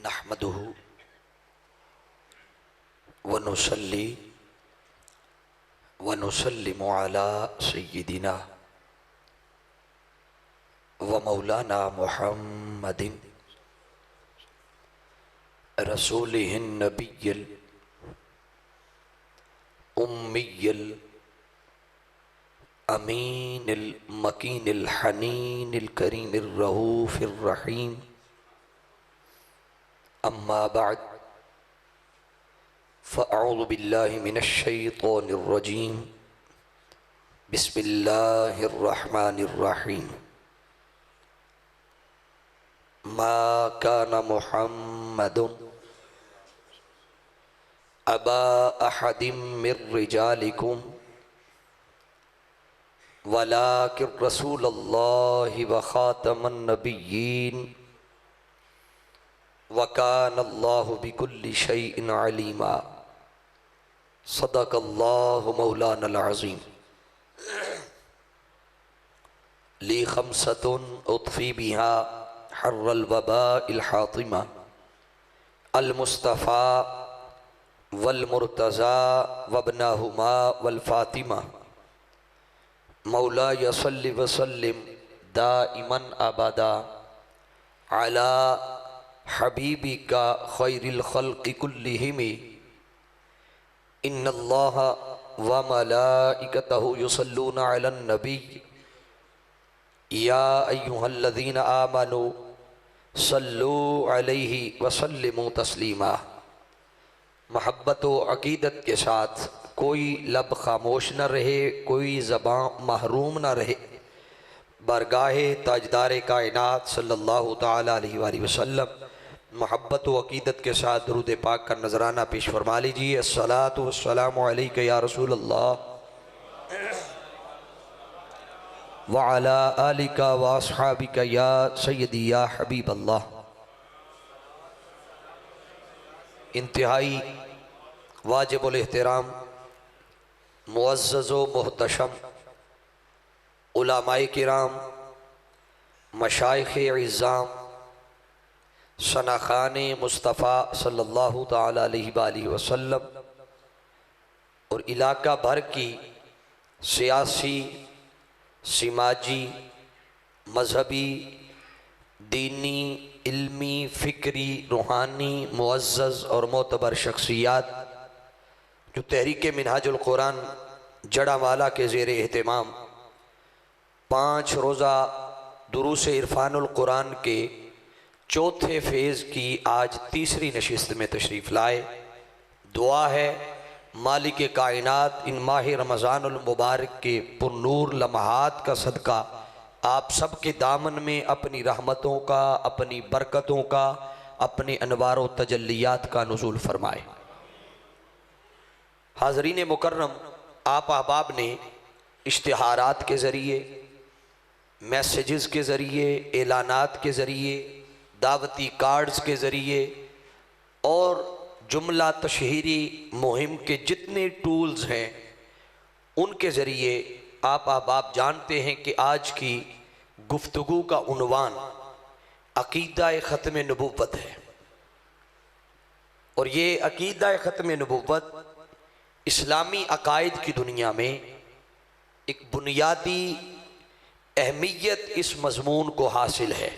नहमदुहु व नुसल्ली व नुसल्लिमु अला सय्यिदिना व मौलाना मुहम्मदिन रसूलिहिन नबिय्यिल उम्मिय्यिल अमीनिल मकीनिल हनीनिल करीमिर रऊफिर रहीम। अम्मा बअद फ़अऊज़ु बिल्लाहि मिनश शैतानिर रजीम। बिस्मिल्लाहिर रहमानिर रहीम। मा काना मुहम्मदुन अबा अहदिम मिर रिजालिकुम वलाकिन रसूलल्लाहि व खातमन नबिय्यीन व कानल्लाहु बिकुल्लि शैइन अलीमा। सदक़ल्लाहु मौलानल अज़ीम। ली खम्सतुन उत्फ़ी बिहा हर्रल वबाइल हातिमा अल मुस्तफ़ा वल मुर्तज़ा वब्नहुमा वल फ़ातिमा। मौलाया सल्लि व सल्लिम दाइमन अबदा अला हबीबिका खैरिल खल्क़ि कुल्लिहिम। इन्नल्लाह व मलाइकतहु युसल्लूना अलन नबी या अय्युहल्लज़ीना आमनू सल्लू अलैहि व सल्लिमू तस्लीमा। मोहब्बत व अक़ीदत के साथ कोई लब खामोश न रहे, कोई ज़बां महरूम न रहे। बरगाहे ताजदार कायनात सल्लल्लाहु ताला अलैहि वसल्लम मोहब्बत व अक़ीदत के साथ दुरूद पाक का नजराना पेश फरमा लीजिए। अस्सलातु वस्सलामु अलैका या रसूलल्लाह व अला आलिका व अस्हाबिका या सय्यदी या हबीब अल्लाह। इंतहाई वाजिबुल एहतराम मुअज़्ज़ज़ व मुहतशम उलमाए किराम, मशाइख़ इज़्ज़ाम, सनाख़ाने मुस्तफ़ा सल्लल्लाहु ताला अलैहि वसल्लम और इलाका भर की सियासी, समाजी, मजहबी, दीनी, इल्मी, फ़िक्री, रूहानी, मुअज़्ज़ज़ और मोतबर शख्सियात जो तहरीक मिनहाजुल कुरान जड़ावाला के ज़ेर एहतमाम 5 रोज़ा दुरूस इरफानुल कुरान के चौथे फेज़ की आज तीसरी नशिस्त में तशरीफ़ लाए। दुआ है मालिक कायनात इन माह रमज़ानुल मुबारक के पुरनूर लम्हात का सदका आप सब के दामन में अपनी रहमतों का, अपनी बरकतों का, अपने अनवार व तजल्लियात का नुज़ूल फरमाए। हाज़रीन मुकर्रम, आप अहबाब ने इश्तिहारात के ज़रिए, मैसेजेस के ज़रिए, एलानात के ज़रिए, दावती कार्ड्स के ज़रिए और जुमला तशहीरी मुहिम के जितने टूल्स हैं उनके ज़रिए आप अहबाब जानते हैं कि आज की गुफ्तगू का उन्वान अक़ीदा ख़त्म नबुव्वत है। और ये अक़ीदा ख़त्म नबुव्वत इस्लामी अकायद की दुनिया में एक बुनियादी अहमियत इस मज़मून को हासिल है।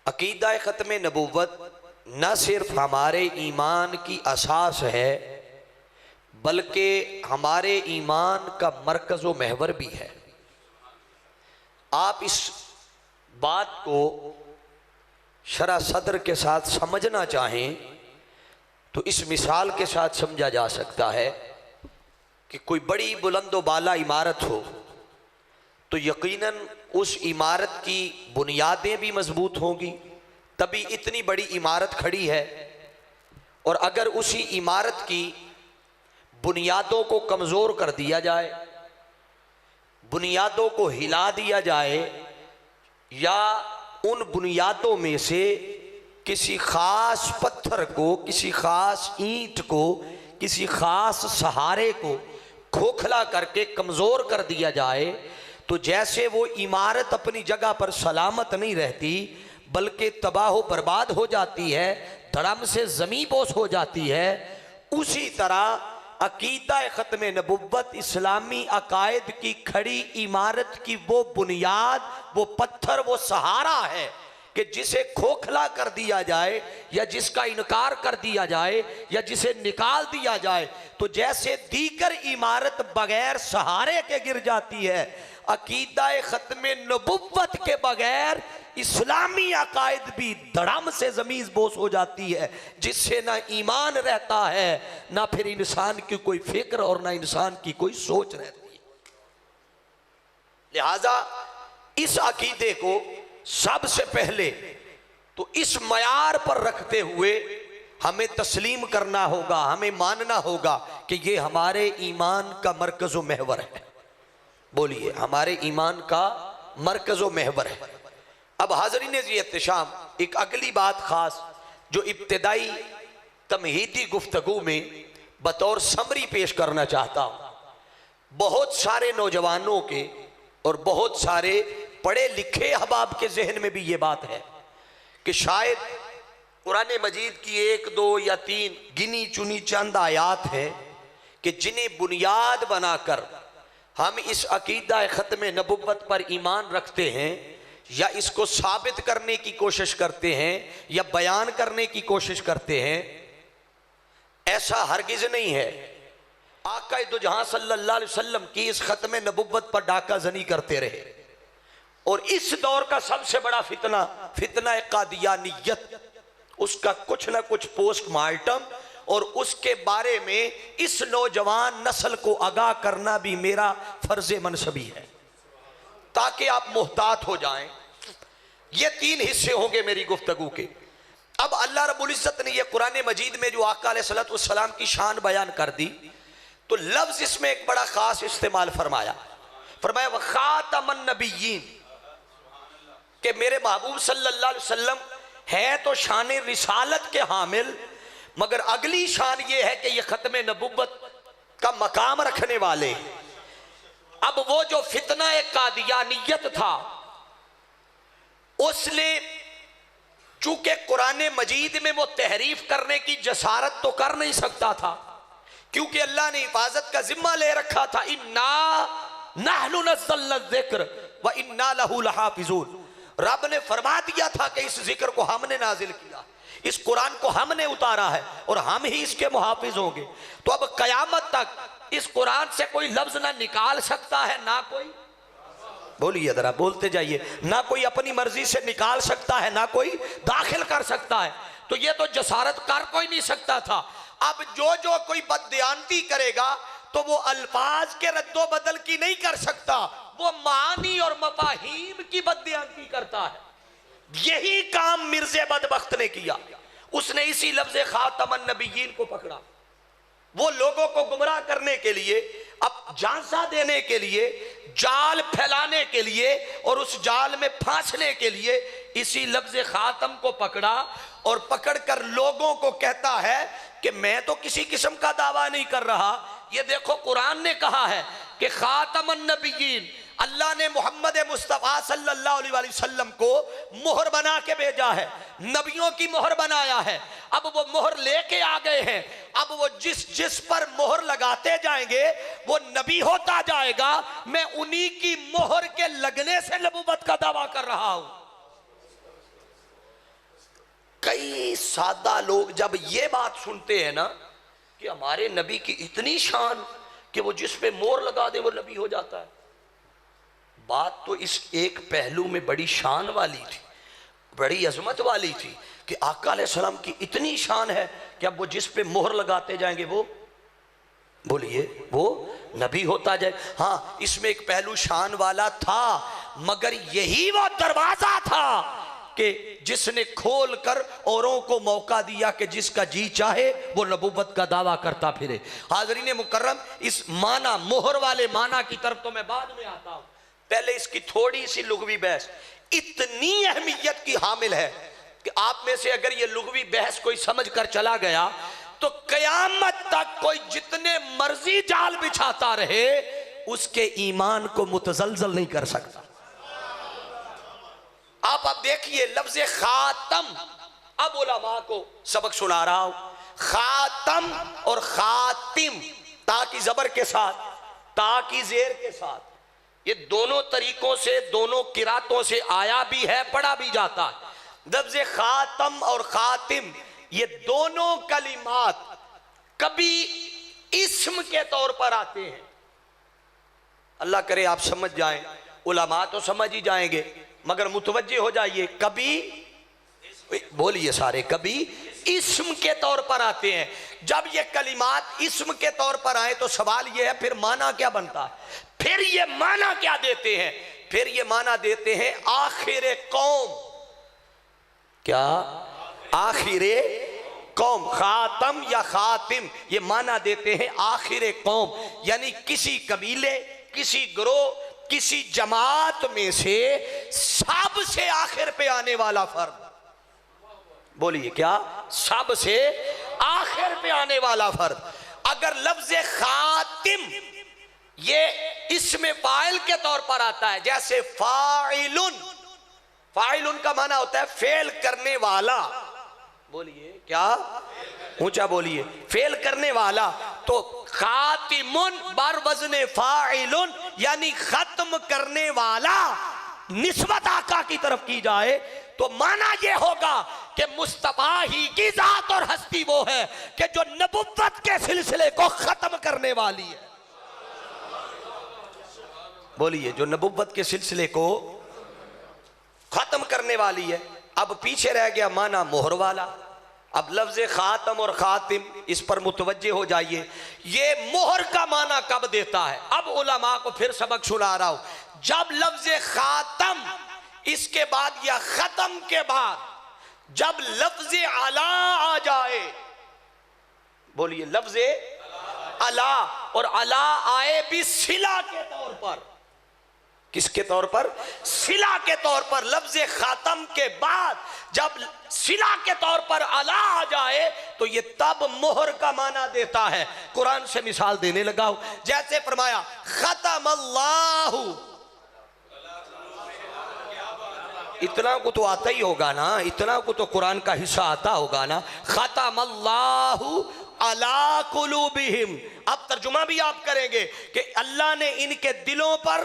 अक़ीदा ख़त्म नबुव्वत न सिर्फ हमारे ईमान की असास है बल्कि हमारे ईमान का मरकज़ व महवर भी है। आप इस बात को शरह सदर के साथ समझना चाहें तो इस मिसाल के साथ समझा जा सकता है कि कोई बड़ी बुलंदो बाला इमारत हो तो यकीनन उस इमारत की बुनियादें भी मजबूत होंगी, तभी इतनी बड़ी इमारत खड़ी है। और अगर उसी इमारत की बुनियादों को कमज़ोर कर दिया जाए, बुनियादों को हिला दिया जाए या उन बुनियादों में से किसी ख़ास पत्थर को, किसी ख़ास ईंट को, किसी ख़ास सहारे को खोखला करके कमज़ोर कर दिया जाए तो जैसे वो इमारत अपनी जगह पर सलामत नहीं रहती बल्कि तबाह बर्बाद हो जाती है, धड़म से ज़मीं बोस हो जाती है। उसी तरह अकीदा ख़त्म नबुव्वत इस्लामी अकायद की खड़ी इमारत की वो बुनियाद, वो पत्थर, वो सहारा है कि जिसे खोखला कर दिया जाए या जिसका इनकार कर दिया जाए या जिसे निकाल दिया जाए तो जैसे दीगर इमारत बगैर सहारे के गिर जाती है, अकीदा ख़त्म नबुव्वत के बगैर इस्लामी अकायद भी धड़म से ज़मीन बोस हो जाती है, जिससे ना ईमान रहता है, ना फिर इंसान की कोई फिक्र और ना इंसान की कोई सोच रहती है। लिहाजा इस अकीदे को सबसे पहले तो इस मयार पर रखते हुए हमें तस्लीम करना होगा, हमें मानना होगा कि ये हमारे ईमान का मरकज़ व महवर है। बोलिए, हमारे ईमान का मरकज़ व महवर है। अब हाज़रीन एहतशाम, एक अगली बात ख़ास जो इब्तिदाई तमहीदी गुफ्तगू में बतौर समरी पेश करना चाहता हूँ। बहुत सारे नौजवानों के और बहुत सारे पढ़े लिखे अहबाब के जहन में भी ये बात है कि शायद कुरान मजीद की 1, 2 या 3 गिनी चुनी चंद आयात हैं कि जिन्हें बुनियाद बनाकर हम इस अकीदा ख़त्म नबुव्वत पर ईमान रखते हैं या इसको साबित करने की कोशिश करते हैं या बयान करने की कोशिश करते हैं। ऐसा हरगिज़ नहीं है। आका दो जहां सल्लल्लाहु अलैहि वसल्लम की इस ख़त्म नबुव्वत पर डाका जनी करते रहे और इस दौर का सबसे बड़ा फितना, फितना कादियानियत, उसका कुछ ना कुछ पोस्टमार्टम और उसके बारे में इस नौजवान नस्ल को आगाह करना भी मेरा फर्ज मनसबी है, ताकि आप मुहतात हो जाएं। ये 3 हिस्से होंगे मेरी गुफ्तगू के। अब अल्लाह रब्बुल इज्जत ने यह कुरान मजीद में जो आका अलैहिस्सलातु वस्सलाम की शान बयान कर दी, तो लफ्ज इसमें एक बड़ा खास इस्तेमाल फरमाया। फरमाया वखातमन नबिय्यीन, कि मेरे महबूब सल्लल्लाहु अलैहि वसल्लम है तो शान रिसालत के हामिल, मगर अगली शान ये है कि ये ख़त्म नबुव्वत का मकाम रखने वाले। अब वो जो फितना कादियानियत था, उसने चूंकि कुरान मजीद में वो तहरीफ करने की जसारत तो कर नहीं सकता था, क्योंकि अल्लाह ने हिफाजत का जिम्मा ले रखा था। इन्ना नहनु नज़्ज़लना ज़िक्र व इन्ना लहू लहाफ़िज़ून। रब ने फरमा दिया था कि इस जिक्र को हमने नाजिल किया, इस कुरान को हमने उतारा है और हम ही इसके मुहाफिज होंगे। तो अब कयामत तक इस कुरान से कोई लफ्ज ना निकाल सकता है, ना कोई, बोलिए जरा, बोलते जाइए, ना कोई अपनी मर्जी से निकाल सकता है, ना कोई दाखिल कर सकता है। तो ये तो जसारत कर कोई नहीं सकता था। अब जो कोई बददियानती करेगा तो वो अल्फाज के रद्दो बदल की नहीं कर सकता, वो मानी और मफाहीम की बददियानती करता है। यही काम मिर्ज़े बदबख्त ने किया। उसने इसी लफ्ज़ खातमन नबिय्यीन को पकड़ा, वो लोगों को गुमराह करने के लिए, अब झांसा देने के लिए, जाल फैलाने के लिए और उस जाल में फांसने के लिए इसी लफ्ज़ खातम को पकड़ा और पकड़कर लोगों को कहता है कि मैं तो किसी किस्म का दावा नहीं कर रहा, ये देखो कुरान ने कहा है कि खातमन नबिय्यीन, अल्लाह ने मोहम्मद मुस्तफ़ा सल्लल्लाहु अलैहि वसल्लम को मोहर बना के भेजा है, नबियों की मोहर बनाया है। अब वो मोहर लेके आ गए हैं, अब वो जिस पर मोहर लगाते जाएंगे वो नबी होता जाएगा। मैं उन्हीं की मोहर के लगने से नबूवत का दावा कर रहा हूं। कई सादा लोग जब ये बात सुनते हैं ना कि हमारे नबी की इतनी शान कि वो जिस पे मोहर लगा दे वो नबी हो जाता है, बात तो इस एक पहलू में बड़ी शान वाली थी, बड़ी अजमत वाली थी कि आका अलैहिस्सलाम की इतनी शान है कि अब वो जिस पे मोहर लगाते जाएंगे वो, बोलिए, वो नबी होता जाए। हाँ, इसमें एक पहलू शान वाला था, मगर यही वो दरवाजा था कि जिसने खोल कर औरों को मौका दिया कि जिसका जी चाहे वो नबूवत का दावा करता फिरे। हाज़रीन मुकर्रम, इस माना, मोहर वाले माना की तरफ तो मैं बाद में आता हूं, पहले इसकी थोड़ी सी लुग़वी बहस इतनी अहमियत की हामिल है कि आप में से अगर ये लुग़वी बहस कोई समझ कर चला गया तो क़यामत तक कोई जितने मर्जी जाल बिछाता रहे उसके ईमान को मुतज़लज़ल नहीं कर सकता। अब देखिए लफ्ज खातम, अब उलमा को सबक सुना रहा हूं। खातम और खातिम, ता की जबर के साथ, ता की जेर के साथ, ये दोनों तरीकों से, दोनों किरातों से आया भी है, पढ़ा भी जाता है। लफ्ज खातम और खातिम ये दोनों कलिमात कभी इस्म के तौर पर आते हैं। अल्लाह करे आप समझ जाएं, उलमा तो समझ ही जाएंगे, मगर मुतवज्जे हो जाइए। कभी, बोलिए सारे, कभी इस्म के तौर पर आते हैं। जब ये कलिमात इस्म के तौर पर आए तो सवाल ये है फिर माना क्या बनता है? फिर ये माना क्या देते हैं? फिर ये माना देते हैं आखिर कौम। क्या? आखिर कौम। खातम या खातिम ये माना देते हैं आखिर कौम, यानी किसी कबीले, किसी ग्रोह, किसी जमात में से सबसे आखिर पे आने वाला फर्द। बोलिए क्या? सबसे आखिर पे आने वाला फर्द। अगर लफ्ज खातिम ये इसमें फाइल के तौर पर आता है, जैसे फाइलुन, फाइलुन का माना होता है फेल करने वाला। बोलिए क्या? ऊंचा बोलिए, फेल करने वाला। तो खातिमुन बर वजने फाइलुन यानी खत्म करने वाला निस्बत आका की तरफ की जाए तो माना यह होगा कि मुस्तफा ही की जात और हस्ती वो है कि जो नबुव्वत के सिलसिले को खत्म करने वाली है। बोलिए, जो नबुव्वत के सिलसिले को खत्म करने वाली है। अब पीछे रह गया माना मोहर वाला। अब लफ्ज खातम और खातिम, इस पर मुतवज्जे हो जाइए, ये मोहर का माना कब देता है? अब उलमा को फिर सबक सुना रहा हूं। जब लफ्ज खातम इसके बाद या खत्म के बाद जब लफ्ज अला आ जाए, बोलिए लफ्ज अला, और अला आए भी सिला के तौर पर। किसके तौर पर? सिला के तौर पर। लफ्ज खातम के बाद जब सिला के तौर पर अला आ जाए तो ये तब मोहर का माना देता है। कुरान से मिसाल देने लगा हूं, जैसे फरमाया खतम अल्लाहु, इतना को तो आता ही होगा ना, इतना को तो कुरान का हिस्सा आता होगा ना। खतम अल्लाहु अला कुलूबिहिम। अब तर्जुमा भी आप करेंगे कि अल्लाह ने इनके दिलों पर,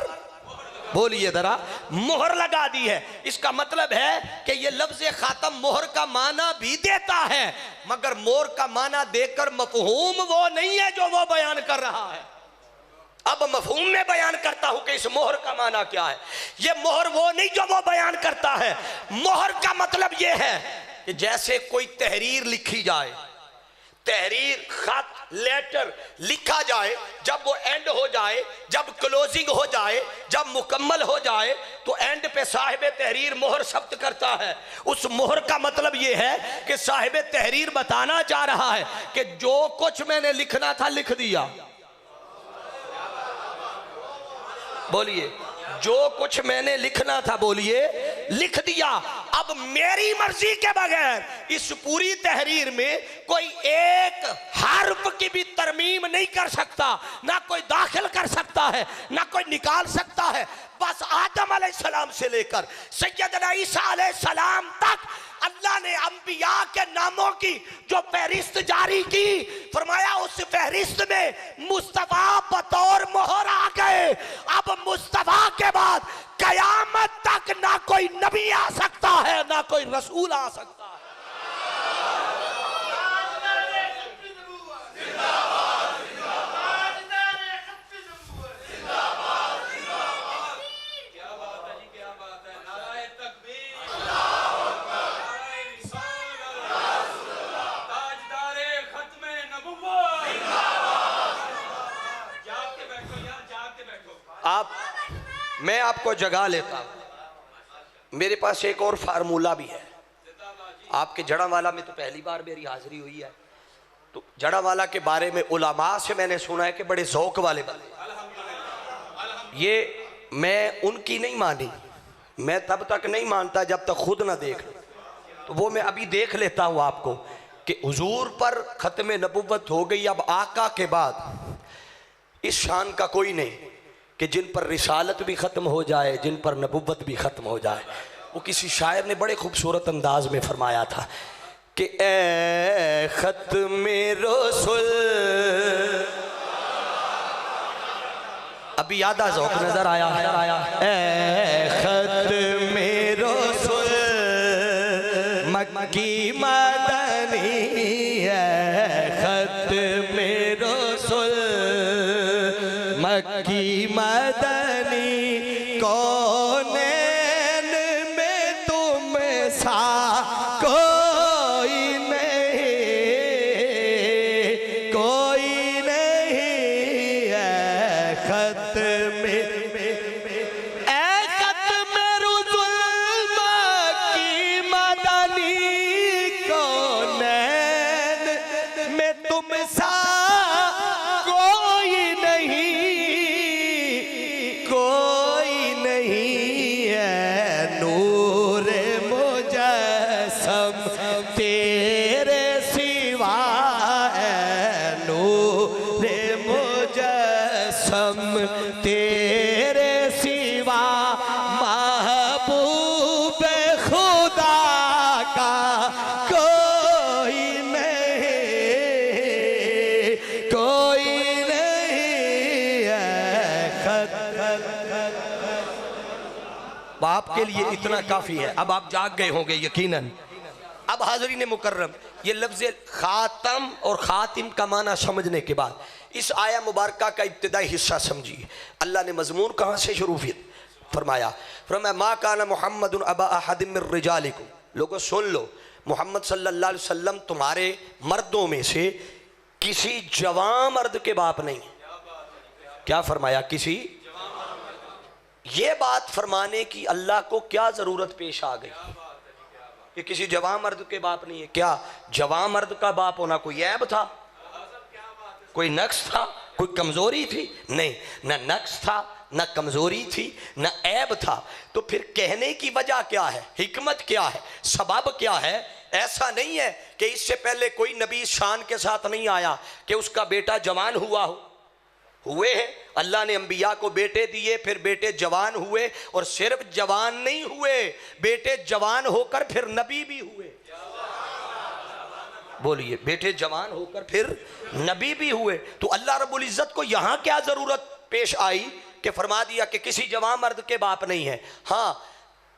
बोलिए जरा, मोहर लगा दी है। इसका मतलब है कि ये लफ्ज खातम मोहर का माना भी देता है, मगर मोहर का माना देकर मफहूम वो नहीं है जो वो बयान कर रहा है। अब मफहूम में बयान करता हूं कि इस मोहर का माना क्या है। ये मोहर वो नहीं जो वो बयान करता है। मोहर का मतलब ये है कि जैसे कोई तहरीर लिखी जाए, तहरीर, खत, लेटर लिखा जाए, जब वो एंड हो जाए, जब क्लोजिंग हो जाए, जब मुकम्मल हो जाए तो एंड पे साहिब तहरीर मोहर शब्द करता है। उस मोहर का मतलब ये है कि साहिब तहरीर बताना चाह रहा है कि जो कुछ मैंने लिखना था लिख दिया। बोलिए, जो कुछ मैंने लिखना था, बोलिए, लिख दिया। अब मेरी मर्जी के बगैर इस पूरी तहरीर में कोई एक हर्फ की भी तरमीम नहीं कर सकता, ना कोई दाखिल कर सकता है, ना कोई निकाल सकता है। बस आदम अलैहिस्सलाम से लेकर सैयदना ईसा अलैहिस्सलाम तक अल्लाह ने अंबिया के नामों की जो फहरिस्त जारी की, फरमाया उस फहरिस्त में मुस्तफा बतौर मोहर आ गए। अब मुस्तफा के बाद कयामत तक ना कोई नबी आ सकता है, ना कोई रसूल आ सकता है। आप, मैं आपको जगा लेता हूं। मेरे पास एक और फार्मूला भी है। आपके जड़ावाला में तो पहली बार मेरी हाजिरी हुई है, तो जड़ावाला के बारे में उलमा से मैंने सुना है कि बड़े ज़ौक़ वाले बंदे। ये मैं उनकी नहीं मानी, मैं तब तक नहीं मानता जब तक खुद ना देख। तो वो मैं अभी देख लेता हूँ आपको कि हुजूर पर ख़त्म नबुव्वत हो गई। अब आका के बाद इस शान का कोई नहीं कि जिन पर रिसालत भी ख़त्म हो जाए, जिन पर नबुव्वत भी ख़त्म हो जाए। वो किसी शायर ने बड़े खूबसूरत अंदाज में फरमाया था कि ए खत्मे रसूल, अभी याद आ ज़ौक़ नजर आया, ए खत्मे रसूल मक्की मदनी, ए खत्मे रसूल मक्की मदनी, कौनैन में तुम सा कोई नहीं, कोई नहीं है खत्मे, ए खत्मे रसूल मक्की मदनी, कौनैन में तुम सा कोई नहीं, कोई नहीं है नूर मुजस्सम तेरे सिवा, है नूर मुजस्सम तेरे सिवा, महबूब खुदा का कोई नहीं, कोई नहीं है बाप के लिए इतना काफी है। अब आप जाग गए होंगे यकीनन। अब हाज़रीन मुकर्रम, ये लफ्ज़ खातम और खातिम का माना समझने के बाद इस आया मुबारका का इब्तिदाई हिस्सा समझिए। अल्लाह ने मजमून कहाँ से शुरू फरमाया, मा काना मुहम्मदुन अबा अहदिम मिर रिजालिकुम, लोगों सुन लो, मोहम्मद सल्लल्लाहु अलैहि वसल्लम तुम्हारे मर्दों में से किसी जवान मर्द के बाप नहीं। क्या फरमाया? किसी। ये बात फरमाने की अल्लाह को क्या जरूरत पेश आ गई कि किसी जवान मर्द के बाप नहीं है? क्या जवान मर्द का बाप होना कोई ऐब था, कोई नक्स था, कोई कमजोरी थी? नहीं, न नक्स था, न कमजोरी थी, न ऐब था। तो फिर कहने की वजह क्या है, हिकमत क्या है, सबब क्या है? ऐसा नहीं है कि इससे पहले कोई नबी इस शान के साथ नहीं आया कि उसका बेटा जवान हुआ हो। हुए हैं, अल्लाह ने अंबिया को बेटे दिए, फिर बेटे जवान हुए, और सिर्फ जवान नहीं हुए, बेटे जवान होकर फिर नबी भी हुए। बोलिए, बेटे जवान होकर फिर नबी भी हुए। तो अल्लाह रब्बुल इज्जत को यहाँ क्या जरूरत पेश आई कि फरमा दिया कि किसी जवान मर्द के बाप नहीं है? हाँ,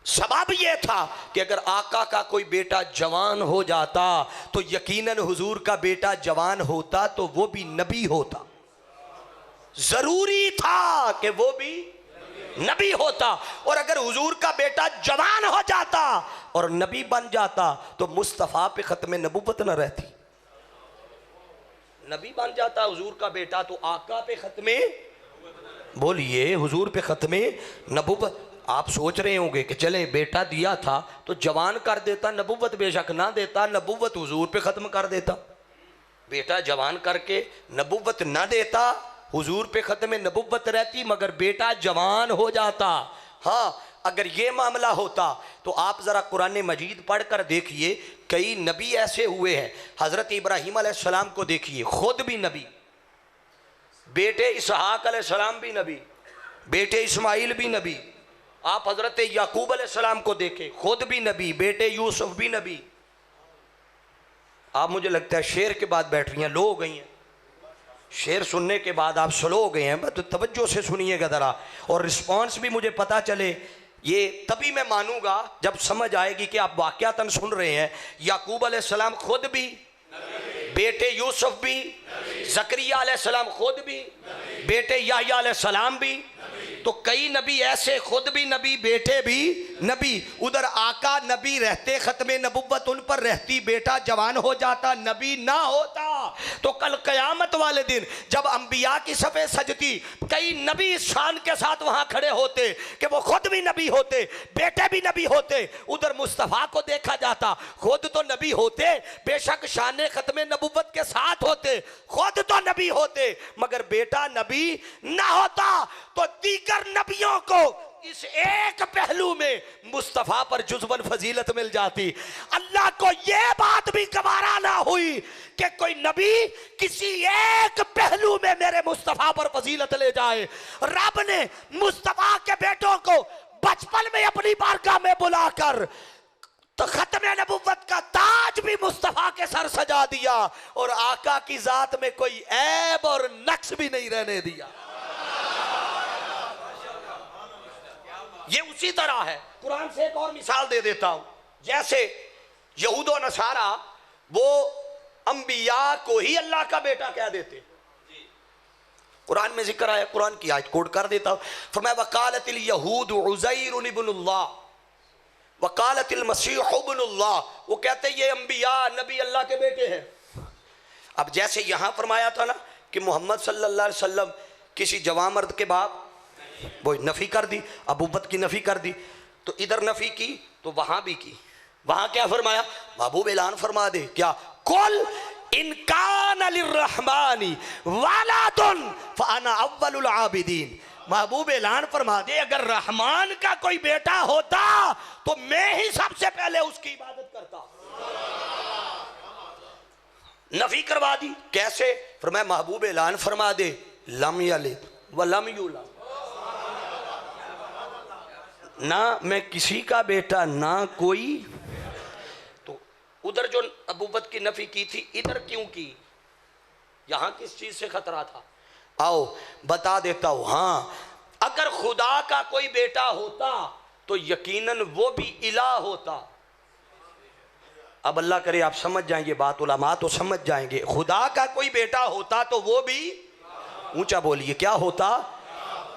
सबब यह था कि अगर आका का कोई बेटा जवान हो जाता तो यकीनन हुजूर का बेटा जवान होता तो वो भी नबी होता। जरूरी था कि वो भी नबी होता। और अगर हुजूर का बेटा जवान हो जाता और नबी बन जाता तो मुस्तफ़ा पे खत्म नबुव्वत न रहती। नबी बन जाता हुजूर का बेटा तो आका पे खत्म, बोलिए, हुजूर पे खत्म नबुव्वत। आप सोच रहे होंगे कि चले बेटा दिया था तो जवान कर देता, नबुव्वत बेशक ना देता, नबुव्वत हुजूर पे खत्म कर देता। बेटा जवान करके नबुव्वत ना देता, हुजूर पे खत्म नबुव्वत रहती, मगर बेटा जवान हो जाता। हाँ, अगर ये मामला होता तो आप ज़रा कुरान मजीद पढ़ कर देखिए, कई नबी ऐसे हुए हैं। हज़रत इब्राहीम अलैहिस्सलाम को देखिए, खुद भी नबी, बेटे इसहाक अलैहिस्सलाम भी नबी, बेटे इस्माइल भी नबी। आप हज़रत याकूब अलैहिस्सलाम को देखें, खुद भी नबी, बेटे यूसुफ भी नबी। आप, मुझे लगता है शेर के बाद बैठ रही हैं, लो हो गई हैं। शेर सुनने के बाद आप स्लो हो गए हैं, तो तवज्जो से सुनिएगा ज़रा, और रिस्पॉन्स भी मुझे पता चले। ये तभी मैं मानूंगा जब समझ आएगी कि आप वाक़यातन सुन रहे हैं। याकूब अलैहिस्सलाम खुद भी, बेटे यूसुफ भी, ज़करिया अलैहिस्सलाम खुद भी, बेटे याह्या अलैहिस्सलाम भी। तो कई नबी ऐसे, खुद भी नबी, बेटे भी नबी। उधर आका नबी रहते, खत्मे नबुव्वत उन पर रहती, बेटा जवान हो जाता, नबी ना होता। तो कल क़यामत वाले दिन जब अंबिया की सफ़े सजती, कई नबी इस शान के साथ वहां खड़े होते कि वो खुद भी नबी होते, बेटे भी नबी होते। उधर मुस्तफ़ा को देखा जाता, खुद तो नबी होते, बेशक शान खत्मे नबुव्वत के साथ होते, खुद तो नबी होते, मगर बेटा नबी ना होता। तो दीगर नबियों को इस एक पहलू में मुस्तफा पर जुज़वन फजीलत मिल जाती। अल्लाह को यह बात भी गवारा ना हुई कि कोई नबी किसी एक पहलू में मेरे मुस्तफा पर फजीलत ले जाए। रब ने मुस्तफा के बेटों को बचपन में अपनी बारगाह में बुलाकर तो खत्म नबुव्वत का ताज भी मुस्तफा के सर सजा दिया और आका की जात में कोई ऐब और नक्श भी नहीं रहने दिया। ये उसी तरह है। कुरान से एक और मिसाल दे देता हूं। जैसे यहूद और नसारा वो अंबिया को ही अल्लाह का बेटा कह देते, कुरान में जिक्र आया, कुरान की आयत कोट कर देता हूं। फरमाया वकालतिल यहूद उज़ैर इब्नुल्लाह वकालतिल मसीह इब्नुल्लाह, वो कहते ये अंबिया नबी अल्लाह के बेटे हैं। अब जैसे यहां फरमाया था ना कि मोहम्मद सल्लल्लाहु अलैहि वसल्लम किसी जवान मर्द के बाप, वो नफी कर दी, अबूबत की नफी कर दी, तो इधर नफी की तो वहां भी की। वहां क्या फरमाया? महबूब ऐलान फरमा दे क्या, कुल इनकान लिर्रहमानी वलादुन फअना अव्वलुल आबिदीन। महबूब ऐलान फरमा दे अगर रहमान का कोई बेटा होता तो मैं ही सबसे पहले उसकी इबादत करता। नफी करवा दी। कैसे? फरमाया महबूब ऐलान फरमा दे लम यलिद व लम यूलद, ना मैं किसी का बेटा ना कोई। तो उधर जो अबूबत की नफी की थी इधर क्यों की? यहां किस चीज से खतरा था? आओ बता देता हूं। हाँ, अगर खुदा का कोई बेटा होता तो यकीनन वो भी इला होता। अब अल्लाह करे आप समझ जाएंगे बात, उलमा तो समझ जाएंगे। खुदा का कोई बेटा होता तो वो भी, ऊंचा बोलिए, क्या होता?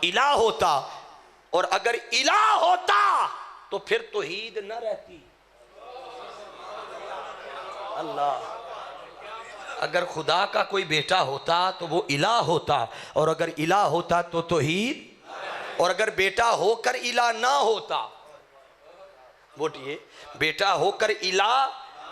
इला होता। और अगर इला होता तो फिर तौहीद न रहती। अल्लाह, अगर खुदा का कोई बेटा होता तो वो इला होता, और अगर इला होता तो तौहीद, और अगर बेटा होकर इला ना होता, बोलिए, बेटा होकर इला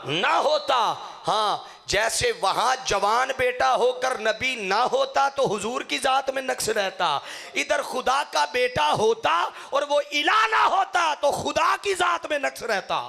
ना होता। हाँ, जैसे वहां जवान बेटा होकर नबी ना होता तो हुजूर की जात में नक्श रहता, इधर खुदा का बेटा होता और वो इला ना होता तो खुदा की जात में नक्श रहता।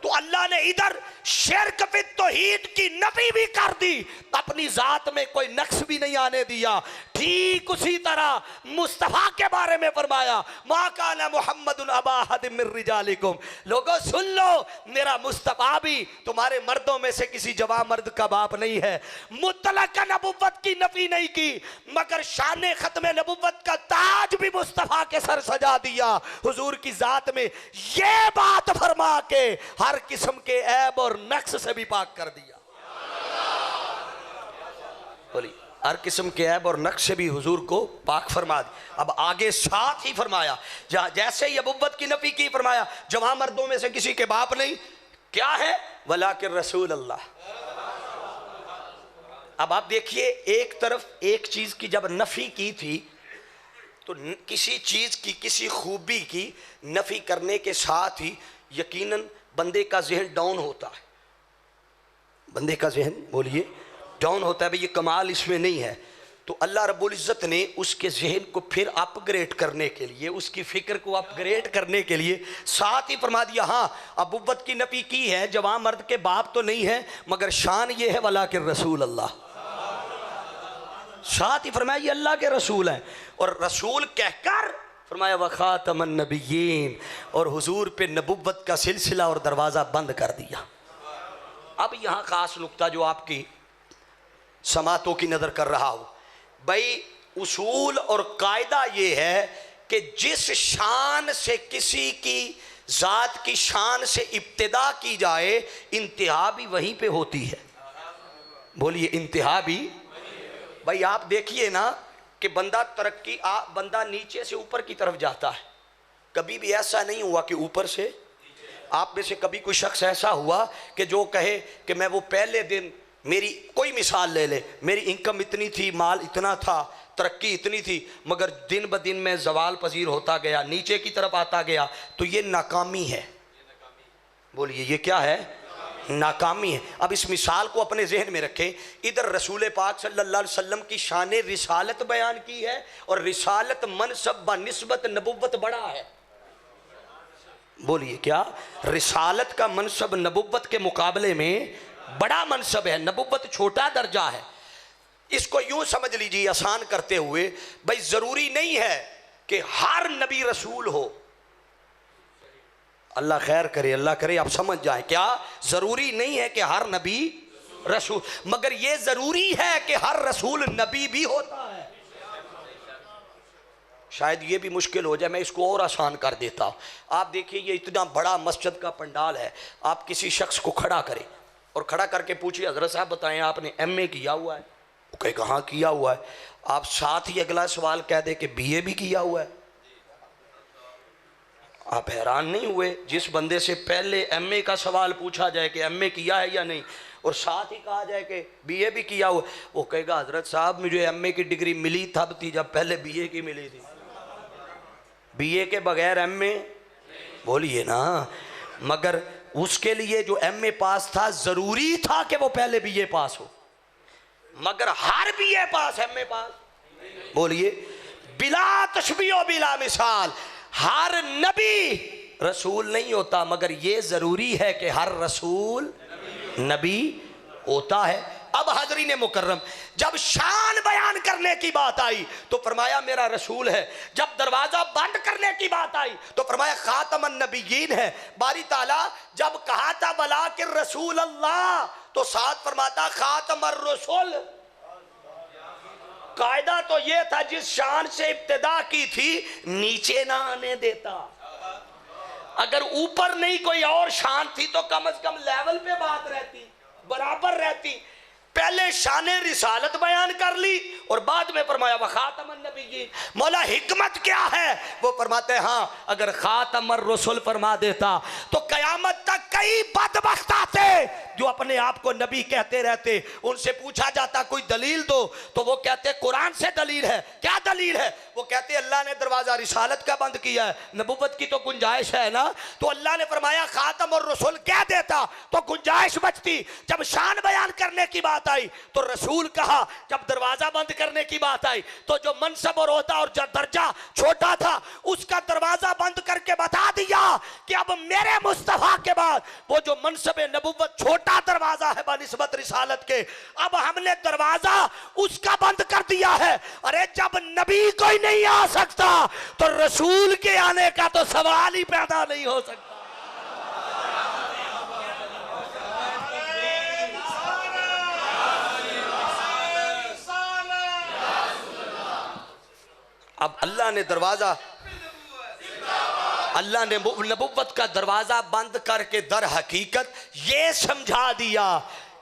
तो अल्लाह ने इधर शिर्क बिद तौहीद की नफी भी कर दी, अपनी जात में कोई नक्श भी नहीं आने दिया। ठीक उसी तरह मुस्तफा के बारे में फरमाया मा काना मुहम्मदुन अबा अहदिम मिन रिजालिकुम। लोगों सुन लो, मेरा मुस्तफा भी तुम्हारे मर्दों में से किसी जवान मर्द का बाप नहीं है। मुतलका नबुव्वत की नफी नहीं की, मगर शान खत्म नबुव्वत का ताज भी मुस्तफा के सर सजा दिया हुजूर की जात में। ये बात फरमा के हर किस्म के ऐब और नक्श से भी पाक कर दिया। बोली, हर किस्म के ऐब और नक्श से भी हुजूर को पाक फरमा दी। अब आगे साथ ही फरमाया, जैसे ही अबूबत की नफी की, फरमाया जवां मर्दों में से किसी के बाप नहीं, क्या है? वलाकिर रसूल अल्लाह। अब आप देखिए, एक तरफ एक चीज की जब नफी की थी तो किसी चीज की, किसी खूबी की नफी करने के साथ ही यकीनन बंदे का जहन डाउन होता है। बंदे का जहन, बोलिए, डाउन होता है। भाई ये कमाल इसमें नहीं है। तो अल्लाह रब्बुल इज़्ज़त ने उसके जहन को फिर अपग्रेड करने के लिए, उसकी फिक्र को अपग्रेड करने के लिए साथ ही फरमा दिया, हाँ अबूबत की नफी की है, जवान मर्द के बाप तो नहीं है, मगर शान ये है वलाकिर रसूल अल्लाह। साथ ही फरमाया ये अल्लाह के रसूल हैं। और रसूल कहकर फरमाया वखातमन नबिय्यीन, और हुजूर पे नबुव्वत का सिलसिला और दरवाज़ा बंद कर दिया। अब यहाँ खास नुक्ता जो आपकी समातों की नज़र कर रहा हूँ, भाई उसूल और कायदा ये है कि जिस शान से किसी की ज़ात की शान से इब्तिदा की जाए, इंतहा भी वहीं पे होती है। बोलिए, इंतहा भी। भाई आप देखिए ना कि बंदा बंदा नीचे से ऊपर की तरफ जाता है। कभी भी ऐसा नहीं हुआ कि ऊपर से, आप में से कभी कोई शख्स ऐसा हुआ कि जो कहे कि मैं वो पहले दिन, मेरी कोई मिसाल ले ले, मेरी इनकम इतनी थी, माल इतना था, तरक्की इतनी थी, मगर दिन ब दिन मैं जवाल पजीर होता गया, नीचे की तरफ आता गया, तो ये नाकामी है। बोलिए, ये क्या है? नाकामी है। अब इस मिसाल को अपने जहन में रखें। इधर रसूल पाक सल्लल्लाहु अलैहि वसल्लम की शान रिसालत बयान की है, और रिसालत मनसब ब निस्बत नबुव्वत बड़ा है। बोलिए, क्या? रिसालत का मनसब नबुव्वत के मुकाबले में बड़ा मनसब है, नबुव्वत छोटा दर्जा है। इसको यूं समझ लीजिए, आसान करते हुए, भाई जरूरी नहीं है कि हर नबी रसूल हो। अल्लाह खैर करे, अल्लाह करे आप समझ जाए। क्या ज़रूरी नहीं है कि हर नबी रसूल, मगर ये ज़रूरी है कि हर रसूल नबी भी होता है। शायद ये भी मुश्किल हो जाए, मैं इसको और आसान कर देता हूँ। आप देखिए ये इतना बड़ा मस्जिद का पंडाल है, आप किसी शख्स को खड़ा करें और खड़ा करके पूछिए हज़रत साहब बताएं आपने MA किया हुआ है? वो कहे कहाँ किया हुआ है। आप साथ ही अगला सवाल कह दे कि BA भी किया हुआ है। आप हैरान नहीं हुए जिस बंदे से पहले MA का सवाल पूछा जाए कि MA किया है या नहीं, और साथ ही कहा जाए कि BA भी किया हुआ, वो कहेगा हज़रत साहब मुझे MA की डिग्री मिली तब थी जब पहले BA की मिली थी। BA के बगैर MA बोलिए ना। मगर उसके लिए जो MA पास था ज़रूरी था कि वो पहले BA पास हो, मगर हर BA पास MA पास बोलिए। बिला तशबीह बिला मिसाल, हर नबी रसूल नहीं होता, मगर ये ज़रूरी है कि हर रसूल नबी होता है। अब हाज़रीन मुकर्रम, जब शान बयान करने की बात आई तो फरमाया मेरा रसूल है। जब दरवाज़ा बंद करने की बात आई तो फरमाया खातमन नबीयीन है। बारी ताला जब कहा था बला के रसूल अल्लाह, तो साथ फरमाता खातमर रसूल। कायदा तो ये था जिस शान से इब्तिदा की थी नीचे ना आने देता। अगर ऊपर नहीं कोई और शान थी तो कम से कम लेवल पे बात रहती, बराबर रहती। पहले शाने रिसालत बयान कर ली और बाद में फरमाया वह खातमन नबीयीन। मौला हिकमत क्या है? वो फरमाते हैं हाँ अगर खातमर रसूल फरमा देता तो कयामत तक कई बदबख्त आते जो अपने आप को नबी कहते रहते। उनसे पूछा जाता कोई दलील दो तो वो कहते कुरान से दलील है। क्या दलील है? वो कहते अल्लाह ने दरवाज़ा रिसालत का बंद किया है, नबुव्वत की तो गुंजाइश है ना। तो अल्लाह ने फरमाया खातम और रसूल कह देता तो गुंजाइश बचती। जब शान बयान करने की बात आई तो रसूल कहा। जब दरवाज़ा बंद करने की बात आई तो जो मनसब और ओहदा और दर्जा छोटा था उसका दरवाज़ा बंद करके बता दिया कि अब मेरे मुस्तफ़ा के बाद वो जो मनसब नबुव्वत छोटा दरवाजा है बनिस्बत रिसालत के, अब हमने दरवाजा उसका बंद कर दिया है। अरे जब नबी कोई नहीं आ सकता तो रसूल के आने का तो सवाल ही पैदा नहीं हो सकता। अब अल्लाह ने दरवाजा, अल्लाह ने नबुव्वत का दरवाज़ा बंद करके दर हकीकत ये समझा दिया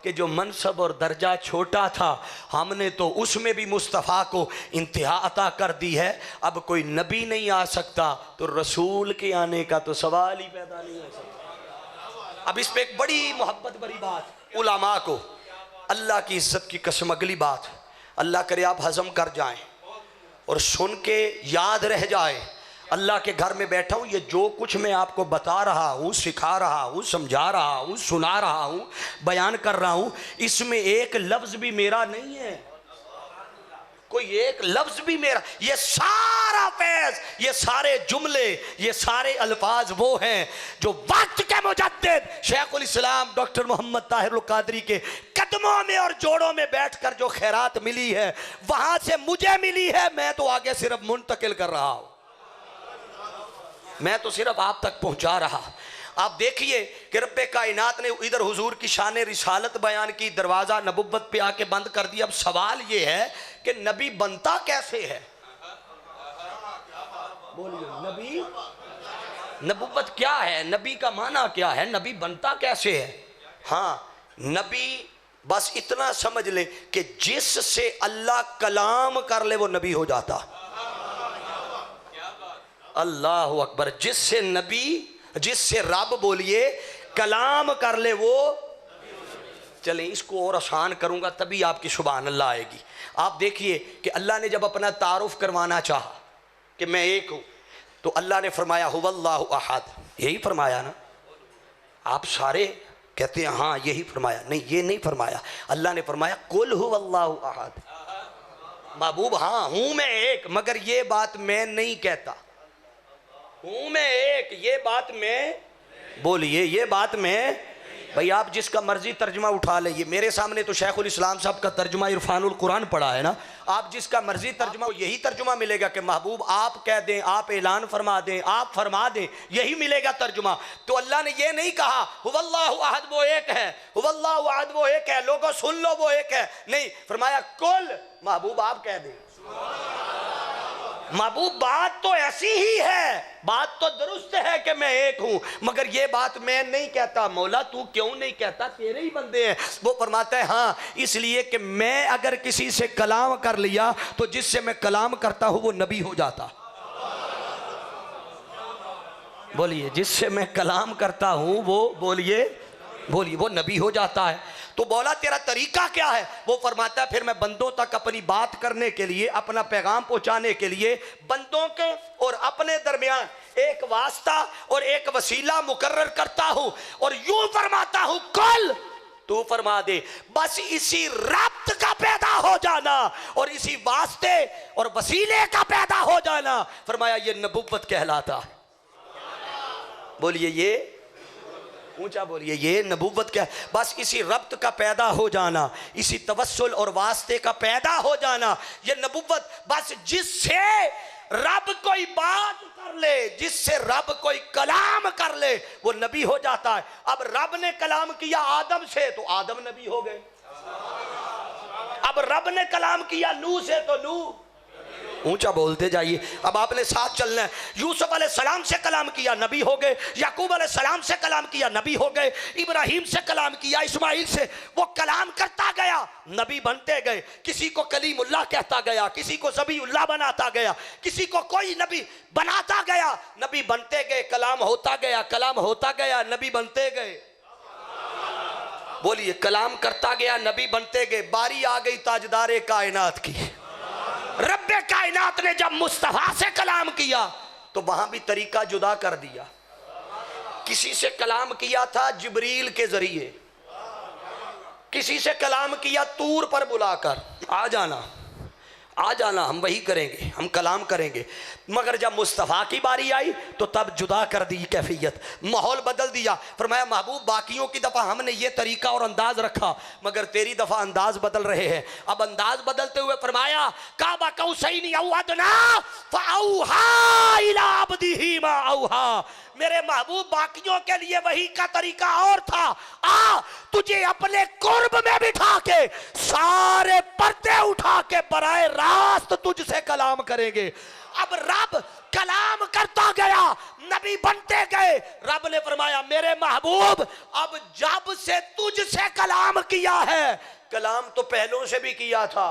कि जो मनसब और दर्जा छोटा था हमने तो उसमें भी मुस्तफ़ा को इंतहा अता कर दी है। अब कोई नबी नहीं आ सकता तो रसूल के आने का तो सवाल ही पैदा नहीं हो सकता। अब इस पर एक बड़ी मोहब्बत भरी बात उलमा को, अल्लाह की इज़्ज़त की कसम, अगली बात अल्लाह करे आप हज़म कर जाएं और सुन के याद रह जाए। अल्लाह के घर में बैठा हूँ, ये जो कुछ मैं आपको बता रहा हूँ, सिखा रहा हूँ, समझा रहा हूँ, सुना रहा हूँ, बयान कर रहा हूँ, इसमें एक लफ्ज़ भी मेरा नहीं है, कोई एक लफ्ज़ भी मेरा। ये सारा फैज़, ये सारे जुमले, ये सारे अल्फाज वो हैं जो वक्त के मुजद्दिद शेखुल इस्लाम डॉक्टर मोहम्मद ताहिर कादरी के कदमों में और जोड़ों में बैठकर जो खैरात मिली है वहाँ से मुझे मिली है। मैं तो आगे सिर्फ मुंतकिल कर रहा हूँ, मैं तो सिर्फ आप तक पहुंचा रहा। आप देखिए कि रब्बे कायनात ने इधर हुजूर की शान रिसालत बयान की, दरवाज़ा नबुव्वत पे आके बंद कर दिया। अब सवाल ये है कि नबी बनता कैसे है? बोलिए नबी, नबुव्वत क्या है? नबी का माना क्या है? नबी बनता कैसे है? हाँ, नबी बस इतना समझ ले कि जिससे अल्लाह कलाम कर ले वो नबी हो जाता। अल्लाह अकबर। जिससे नबी, जिससे रब बोलिए कलाम कर ले वो। चलें इसको और आसान करूंगा तभी आपकी सुभान अल्लाह आएगी। आप देखिए कि अल्लाह ने जब अपना तारुफ करवाना चाहा कि मैं एक हूं तो अल्लाह ने फरमाया हुवल्लाहु अहद। यही फरमाया ना? आप सारे कहते हैं हाँ यही फरमाया। नहीं, ये नहीं फरमाया। अल्लाह ने फरमाया कुल हुवल्लाहु अहद। महबूब हाँ हूं मैं एक, मगर ये बात मैं नहीं कहता। हूं मैं एक, ये बात मैं, बोलिए ये बात मैं, भाई आप जिसका मर्जी तर्जुमा उठा लीजिए, मेरे सामने तो शेखुल इस्लाम साहब का तर्जुमा इरफानुल कुरान पढ़ा है ना। आप जिसका मर्जी तर्जुमा, यही तर्जुमा मिलेगा कि महबूब आप कह दें, आप ऐलान फरमा दें, आप फरमा दें, यही मिलेगा तर्जुमा। तो अल्लाह ने ये नहीं कहा हुवल्लाहु अहद वो एक है, हुवल्लाहु अहद वो एक है, लोगों सुन लो वो एक है, नहीं, फरमाया कुल महबूब आप कह दें। महबूब बात तो ऐसी ही है, बात तो दुरुस्त है कि मैं एक हूं, मगर ये बात मैं नहीं कहता। मौला तू क्यों नहीं कहता, तेरे ही बंदे हैं। वो फरमाता है हाँ, इसलिए कि मैं अगर किसी से कलाम कर लिया तो जिससे मैं कलाम करता हूं वो नबी हो जाता। बोलिए, जिससे मैं कलाम करता हूं वो, बोलिए बोलिए, वो नबी हो जाता है। तो बोला तेरा तरीका क्या है? वो फरमाता है फिर मैं बंदों तक अपनी बात करने के लिए, अपना पैगाम पहुंचाने के लिए बंदों के और अपने दरमियान एक वास्ता और एक वसीला मुकर्रर करता हूं और यूं फरमाता हूं कल तू फरमा दे। बस इसी रब्त का पैदा हो जाना और इसी वास्ते और वसीले का पैदा हो जाना, फरमाया ये नबुव्वत कहलाता। बोलिए, ये ऊंचा बोलिए, ये नबुव्वत क्या है? बस इसी रब्त का पैदा हो जाना, इसी तवस्सुल और वास्ते का पैदा हो जाना, ये नबुव्वत। बस जिससे रब कोई बात कर ले, जिससे रब कोई कलाम कर ले, वो नबी हो जाता है। अब रब ने कलाम किया आदम से तो आदम नबी हो गए। अब रब ने कलाम किया नूह से तो नूह, ऊंचा बोलते जाइए। अब आपने साथ चलना है। यूसुफ अलैहिस्सलाम से कलाम किया, नबी हो गए। याकूब अलैहिस्सलाम से कलाम किया, नबी हो गए। इब्राहिम से कलाम किया, इस्माइल से, वो कलाम करता गया, नबी बनते गए। किसी को कलीमुल्लाह कहता गया, किसी को ज़बीउल्लाह बनाता गया, किसी को कोई नबी बनाता गया, नबी बनते गए। कलाम होता गया, कलाम होता गया, नबी बनते गए। बोलिए, कलाम करता गया, नबी बनते गए। बारी आ गई ताजदारे कायनात की। रब्बे कायनात ने जब मुस्तफा से कलाम किया तो वहां भी तरीका जुदा कर दिया। किसी से कलाम किया था जिब्रील के जरिए, किसी से कलाम किया तूर पर बुलाकर, आ जाना आ जाना, हम वही करेंगे, हम कलाम करेंगे। मगर जब मुस्तफ़ा की बारी आई तो तब जुदा कर दी कैफियत, माहौल बदल दिया। फरमाया महबूब बाकियों की दफ़ा हमने ये तरीका और अंदाज रखा, मगर तेरी दफ़ा अंदाज बदल रहे हैं। अब अंदाज बदलते हुए फरमाया काबा कौसैनी औ अदना फअौहा इला अब्दिही मा औहा। मेरे महबूब बाकियों के लिए वही का तरीका और था। आ तुझे अपने कुर्ब में बिठा के सारे पर्दे उठा के बराए रास्त तुझसे कलाम करेंगे। अब रब कलाम करता गया, नबी बनते गए। रब ने फरमाया मेरे महबूब अब जब से तुझसे कलाम किया है, कलाम तो पहलों से भी किया था,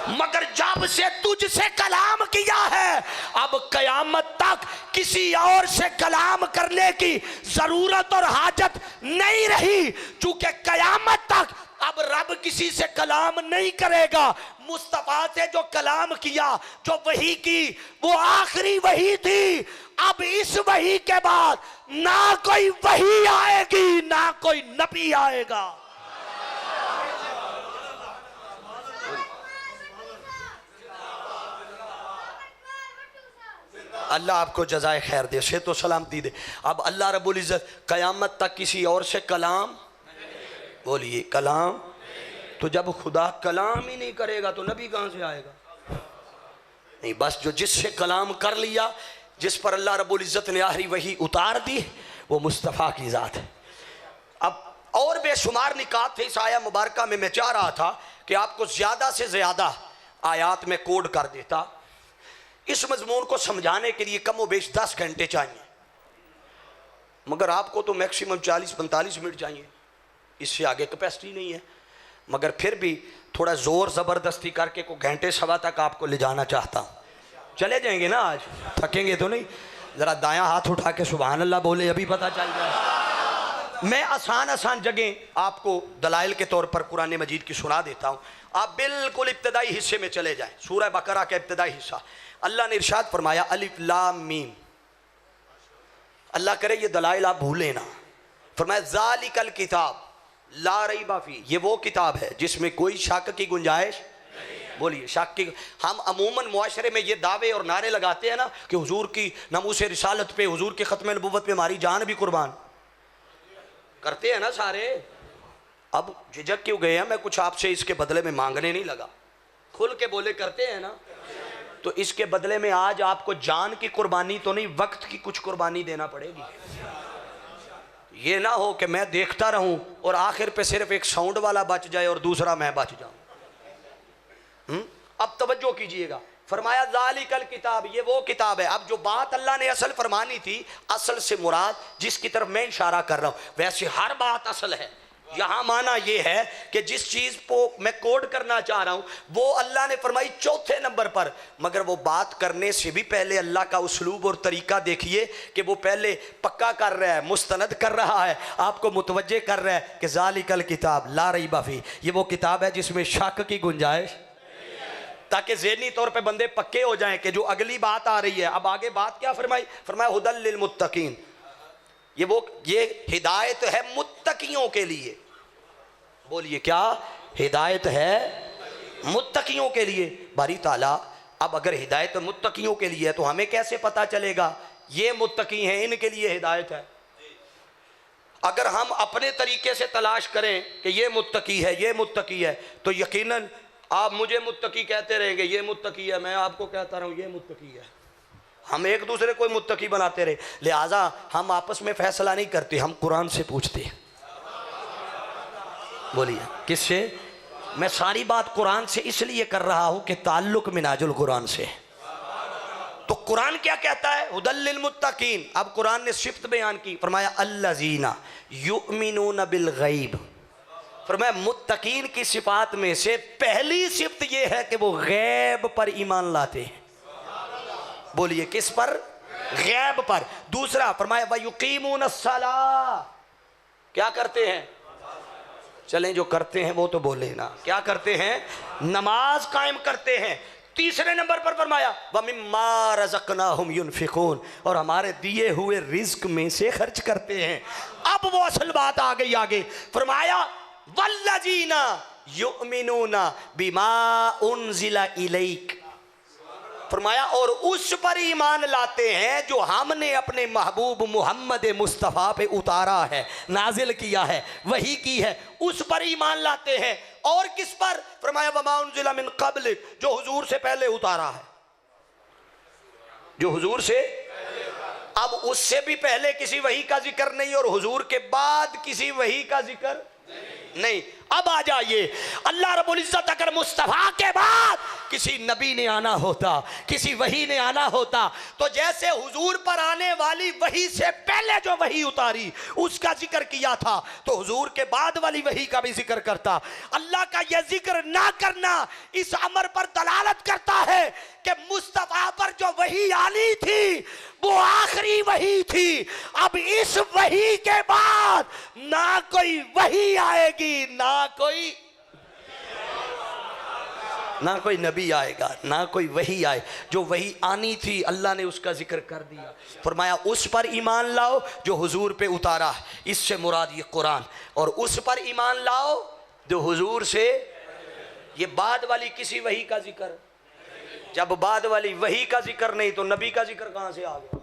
मगर जब से तुझसे कलाम किया है अब कयामत तक किसी और से कलाम करने की जरूरत और हाजत नहीं रही। चूंकि कयामत तक अब रब किसी से कलाम नहीं करेगा। मुस्तफा से जो कलाम किया, जो वही की, वो आखिरी वही थी। अब इस वही के बाद ना कोई वही आएगी, ना कोई नबी आएगा। अल्लाह आपको जज़ाए खैर दे, से तो सलामती दे। अब अल्लाह रब्बुल इज़्ज़त क़यामत तक किसी और से कलाम, बोलिए कलाम, तो जब खुदा कलाम ही नहीं करेगा तो नबी कहाँ से आएगा? नहीं, बस जो जिससे कलाम कर लिया, जिस पर अल्लाह रब्बुल इज़्ज़त ने आखिरी वही उतार दी, वो मुस्तफ़ा की ज़ात है। अब और बेशुमार निकात थे इस आया मुबारका में। मैं चाह रहा था कि आपको ज़्यादा से ज़्यादा आयात में कोड कर देता। इस मजमून को समझाने के लिए कम व बेश 10 घंटे चाहिए, मगर आपको तो मैक्सिमम 40-45 मिनट चाहिए, इससे आगे कैपेसिटी नहीं है। मगर फिर भी थोड़ा ज़ोर ज़बरदस्ती करके को घंटे सवा तक आपको ले जाना चाहता हूँ। चले जाएंगे ना, आज थकेंगे तो नहीं? ज़रा दायां हाथ उठा के सुभान अल्लाह बोले, अभी पता चल जाए। मैं आसान आसान जगह आपको दलाइल के तौर पर कुरान मजीद की सुना देता हूँ। आप बिल्कुल इब्तदाई हिस्से में चले जाएँ, सूरह बकरा का इब्तदाई हिस्सा। अल्लाह ने इरशाद फरमाया अलिफ लाम मीम। अल्लाह करे ये दलाइल आप भूलें ना। फरमाया ज़ालिकल किताब ला रैबा फी, ये वो किताब है जिसमें कोई शक की गुंजाइश। बोलिए शक की। हम अमूमन मुआशरे में ये दावे और नारे लगाते हैं ना कि हुजूर की नमूसे रिसालत पे, हुजूर के ख़त्म नबुव्वत पे हमारी जान भी कुर्बान करते हैं ना सारे। अब झिझक क्यों गए हैं? मैं कुछ आपसे इसके बदले में मांगने नहीं लगा, खुल के बोले करते हैं ना। तो इसके बदले में आज आपको जान की कुर्बानी तो नहीं, वक्त की कुछ कुर्बानी देना पड़ेगी। ये ना हो कि मैं देखता रहूं और आखिर पे सिर्फ एक साउंड वाला बच जाए और दूसरा मैं बच जाऊं। अब तवज्जो कीजिएगा, फरमाया ज़ालिकल किताब, ये वो किताब है। अब जो बात अल्लाह ने असल फरमानी थी, असल से मुराद जिसकी तरफ मैं इशारा कर रहा हूं, वैसे हर बात असल है। यहाँ माना ये है कि जिस चीज़ को मैं कोड करना चाह रहा हूँ वो अल्लाह ने फरमाई चौथे नंबर पर, मगर वो बात करने से भी पहले अल्लाह का उसलूब और तरीका देखिए कि वो पहले पक्का कर रहा है, मुस्तनद कर रहा है, आपको मुतवज्जे कर रहा है कि ज़ालिकल किताब ला रैब फीह, ये वो किताब है जिसमें शक की गुंजाइश, ताकि ज़हनी तौर पे बंदे पक्के हो जाएं कि जो अगली बात आ रही है। अब आगे बात क्या फरमाई? फरमाया हुदल लिल मुत्तकीन, ये हिदायत है मुत्तकियों के लिए। बोलिए क्या हिदायत है? मुत्तकियों के लिए। बारी ताला, अब अगर हिदायत मुत्तकियों के लिए है तो हमें कैसे पता चलेगा ये मुत्तकी हैं, इनके लिए हिदायत है? अगर हम अपने तरीके से तलाश करें कि ये मुत्तकी है, ये मुत्तकी है, तो यकीनन आप मुझे मुत्तकी कहते रहेंगे, ये मुत्तकी है, मैं आपको कहता रहूं ये मुत्तकी है, हम एक दूसरे को मुत्तकी बनाते रहे। लिहाजा हम आपस में फैसला नहीं करते, हम कुरान से पूछते हैं। बोलिए किससे? मैं सारी बात कुरान से इसलिए कर रहा हूं कि ताल्लुक मिनाजुल कुरान से। तो कुरान क्या कहता है? हुदल लिल मुत्तकीन। अब कुरान ने सिफ्त बयान की, फरमाया अल्लज़ीना युमिनून बिल गैब। फरमाया मुत्तकीन की सिफात में से पहली सिफ्त यह है कि वो गैब पर ईमान लाते हैं। बोलिए किस पर? गैब पर। दूसरा फरमाया वयुकीमून अस्सलाह, क्या करते हैं? चलें जो करते हैं वो तो बोले ना, क्या करते हैं? नमाज कायम करते हैं। तीसरे नंबर पर फरमाया वमिम्मा रज़क़नाहुम युनफ़िक़ून, और हमारे दिए हुए रिज़्क़ में से खर्च करते हैं। अब वो असल बात आ गई आगे, फरमाया वल्लज़ीना युमिनूना बिमा उन्ज़िला इलैक। फरमाया और उस पर ईमान लाते हैं जो हमने अपने महबूब मोहम्मद मुस्तफ़ा पे उतारा है, नाजिल किया है, वही की है, उस पर ईमान लाते हैं। और किस पर? फरमाया वमा उन्ज़िला मिन क़ब्ल, जो हुजूर से पहले उतारा है, जो हुजूर से। अब उससे भी पहले किसी वही का जिक्र नहीं और हुजूर के बाद किसी वही का जिक्र नहीं। अब आ जाइए, अल्लाह रब्बुल इज्जत अगर मुस्तफ़ा के बाद किसी नबी ने आना होता, किसी वही ने आना होता, तो जैसे हुजूर पर आने वाली वही से पहले जो वही उतारी उसका जिक्र किया था, तो हुजूर के बाद वाली वही का भी जिक्र करता। अल्लाह का यह जिक्र ना करना इस अमर पर दलालत करता है कि मुस्तफ़ा पर जो वही आनी थी वो आखिरी वही थी। अब इस वही के बाद ना कोई वही आएगी, ना कोई नबी आएगा, ना कोई वही आए। जो वही आनी थी अल्लाह ने उसका जिक्र कर दिया। फरमाया उस पर ईमान लाओ जो हुजूर पे उतारा, इससे मुराद ये कुरान, और उस पर ईमान लाओ जो हुजूर से। ये बाद वाली किसी वही का जिक्र, जब बाद वाली वही का जिक्र नहीं तो नबी का जिक्र कहां से आ गया?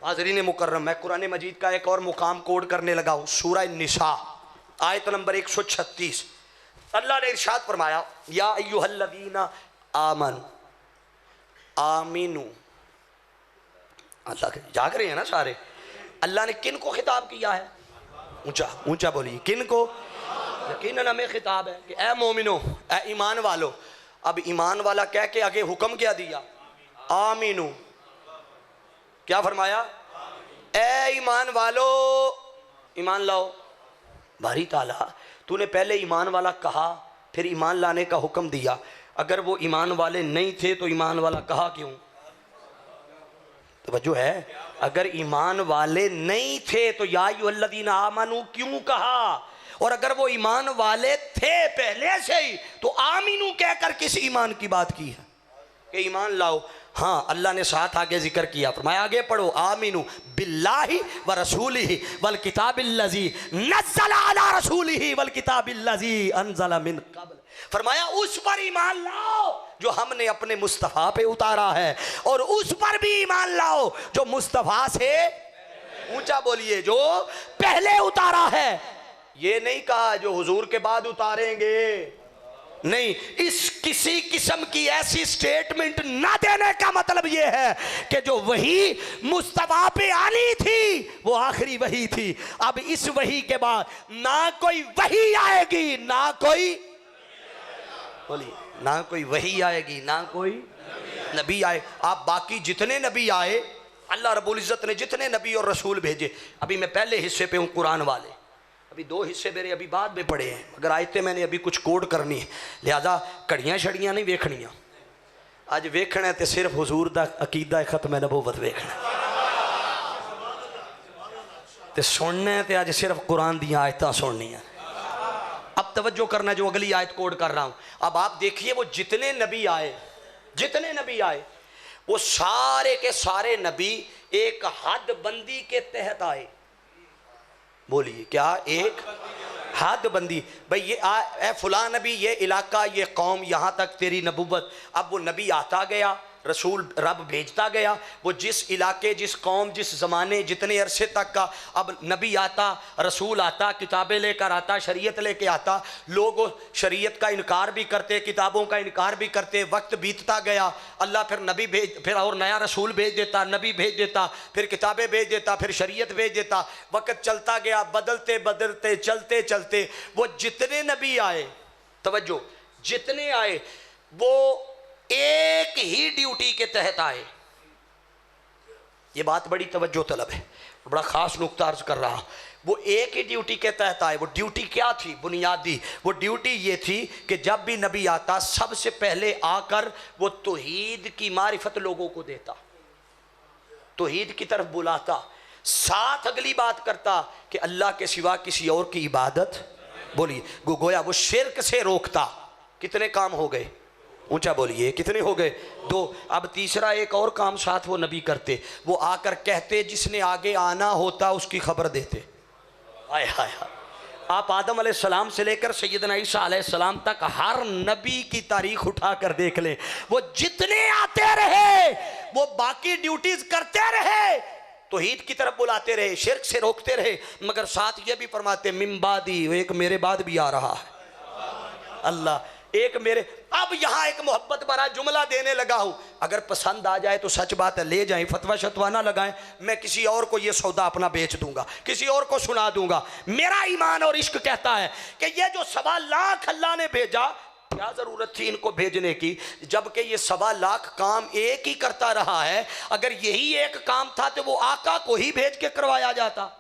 हाज़रीन मुकर्रम, मैं कुरान मजीद का एक और मुकाम कोड करने लगा हूं। सूरह निसा आयत नंबर 136, अल्लाह ने इरशाद फरमाया या अय्युहल्लज़ीना आमन आमिनू। अल्लाह के जाग रहे हैं ना सारे। अल्लाह ने किन को खिताब किया है? ऊंचा ऊंचा बोलिए, किन को? यकीनन हमें खिताब है कि ए मोमिनो, ए ईमान वालो। अब ईमान वाला कह के आगे हुक्म क्या दिया? आमीनू। क्या फरमाया? ए ईमान वालो, ईमान लाओ। बारी ताला, तूने पहले ईमान वाला कहा, फिर ईमान लाने का हुक्म दिया। अगर वो ईमान वाले नहीं थे तो ईमान वाला कहा क्यों? तवज्जो है? अगर ईमान वाले नहीं थे तो या अय्युहल्लज़ीना आमनू क्यों कहा? और अगर वो ईमान वाले थे पहले से ही तो आमीनू कहकर किस ईमान की बात की है कि ईमान लाओ? हाँ, अल्लाह ने साथ आगे जिक्र किया, फरमाया आगे पढ़ो, आमीनू बिल्लाहि व रसूलिही वल किताबिल्लज़ी नज़्ज़ल अला रसूलिही वल किताबिल्लज़ी अनज़ल मिन क़ब्ल। फरमाया उस पर ईमान लाओ जो हमने अपने मुस्तफ़ा पे उतारा है, और उस पर भी ईमान लाओ जो मुस्तफ़ा से, ऊंचा बोलिए, जो पहले ये नहीं कहा जो हुजूर के बाद उतारेंगे, नहीं, इस किसी किस्म की ऐसी स्टेटमेंट ना देने का मतलब यह है कि जो वही मुस्तफा पे आनी थी वो आखिरी वही थी। अब इस वही के बाद ना कोई वही आएगी, ना कोई, बोलिए, ना कोई वही आएगी, ना कोई नबी आए। आप बाकी जितने नबी आए, अल्लाह रब्बुल इज़्ज़त ने जितने नबी और रसूल भेजे, अभी मैं पहले हिस्से पे हूँ कुरान वाले, अभी 2 हिस्से मेरे अभी बाद में पढ़े हैं, मगर आयतें मैंने अभी कुछ कोड करनी है, लिहाजा घड़ियाँ छड़ियाँ नहीं वेखनियाँ। अज वेखना तो सिर्फ हुजूर दा अकीदा खत्म नबूवत वेखना, तो सुनना तो अज सिर्फ कुरान दी आयतां सुननियाँ। अब तवज्जो करना जो अगली आयत कोड कर रहा हूँ। अब आप देखिए वो जितने नबी आए, जितने नबी आए, वो सारे के सारे नबी एक हद बंदी के तहत आए। बोलिए क्या? एक हद बंदी। भाई ये फुला नबी, ये इलाका, ये कौम, यहाँ तक तेरी नबूवत। अब वो नबी आता गया, रसूल रब भेजता गया, वो जिस इलाके, जिस कौम, जिस ज़माने, जितने अरसे तक का, अब नबी आता, रसूल आता, किताबें लेकर आता, शरीयत लेके आता, लोग शरीयत का इनकार भी करते, किताबों का इनकार भी करते, वक्त बीतता गया, अल्लाह फिर नबी भेज, फिर और नया रसूल भेज देता, नबी भेज देता, फिर किताबें भेज देता, फिर शरीयत भेज देता, वक्त चलता गया, बदलते बदलते चलते चलते वो जितने नबी आए, तवज्जो, जितने आए वो एक ही ड्यूटी के तहत आए। ये बात बड़ी तवज्जो तलब है, बड़ा खास नुक्ता अर्ज कर रहा। वो एक ही ड्यूटी के तहत आए। वो ड्यूटी क्या थी? बुनियादी वो ड्यूटी ये थी कि जब भी नबी आता सबसे पहले आकर वो तौहीद की मारिफत लोगों को देता, तौहीद की तरफ बुलाता, साथ अगली बात करता कि अल्लाह के सिवा किसी और की इबादत, बोलिए, गोया वो शिर्क से रोकता। कितने काम हो गए? ऊंचा बोलिए, कितने हो गए? 2। अब तीसरा एक और काम साथ वो नबी करते, वो आकर कहते जिसने आगे आना होता उसकी खबर देते। आय हाय हाय। आप आदम अलैहिस्सलाम से लेकर सैयदना ईसा अलैहिस्सलाम तक हर नबी की तारीख उठा कर देख लें, वो जितने आते रहे वो बाकी ड्यूटीज करते रहे, तौहीद की तरफ बुलाते रहे, शिर्क से रोकते रहे, मगर साथ ये भी फरमाते मिन बादी, एक मेरे बाद भी आ रहा है। अल्लाह एक मेरे। अब यहां एक मोहब्बत भरा जुमला देने लगा हूं, अगर पसंद आ जाए तो सच बात है, ले जाएं, फतवा शतवा ना लगाएं, मैं किसी और को ये सौदा अपना बेच दूंगा, किसी और को सुना दूंगा। मेरा ईमान और इश्क कहता है कि ये जो 1.25 लाख अल्लाह ने भेजा, क्या जरूरत थी इनको भेजने की, जबकि ये 1.25 लाख काम एक ही करता रहा है। अगर यही एक काम था तो वो आका को ही भेज के करवाया जाता,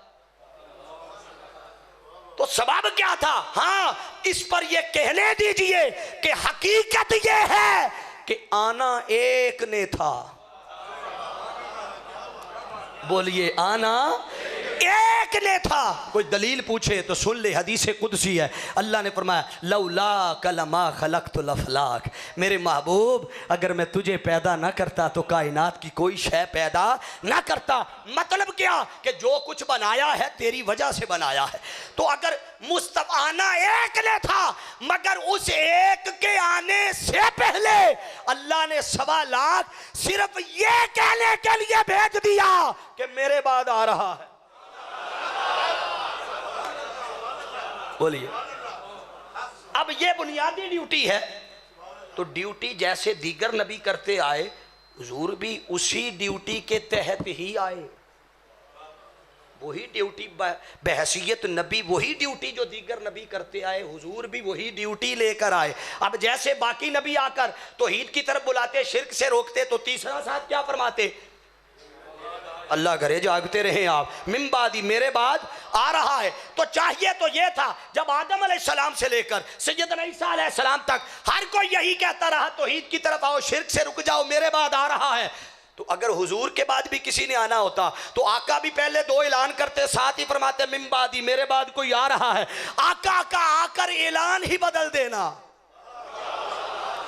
तो सबब क्या था? हाँ, इस पर यह कहने दीजिए कि हकीकत यह है कि आना एक ने था। बोलिए, आना एक ने था। कोई दलील पूछे तो सुन ले, हदीस कुदसी है, अल्लाह ने फरमाया लौला कलमा खलक़तुल अफ़लाक, मेरे महबूब अगर मैं तुझे पैदा ना करता तो कायनात की कोई शय पैदा ना करता। मतलब क्या? कि जो कुछ बनाया है तेरी वजह से बनाया है। तो अगर मुस्तफ़ा आना एक ने था, मगर उस एक के आने से पहले अल्लाह ने 1.25 लाख सिर्फ ये कहने के लिए भेज दिया कि मेरे बाद आ रहा है। बोलिए, अब ये बुनियादी ड्यूटी है। तो ड्यूटी जैसे दीगर नबी करते आए, हुजूर भी उसी ड्यूटी के तहत ही आए। वही ड्यूटी बहैसियत नबी, वही ड्यूटी जो दीगर नबी करते आए, हुजूर भी वही ड्यूटी लेकर आए। अब जैसे बाकी नबी आकर तौहीद की तरफ बुलाते, शिर्क से रोकते, तो तीसरा साथ क्या फरमाते? अल्लाह करे जागते रहे आप, मिन बादी, मेरे बाद आ रहा है। तो चाहिए तो ये था, जब आदम अलैहिस्सलाम से लेकर सैयदना ईसा अलैहिस्सलाम तक हर कोई यही कहता रहा तौहीद की तरफ आओ, शिर्क से रुक जाओ, मेरे बाद आ रहा है। तो अगर हुजूर के बाद भी किसी ने आना होता तो आका भी पहले 2 ऐलान करते, साथ ही फरमाते मिन बादी, मेरे बाद कोई आ रहा है। आका का आकर ऐलान ही बदल देना,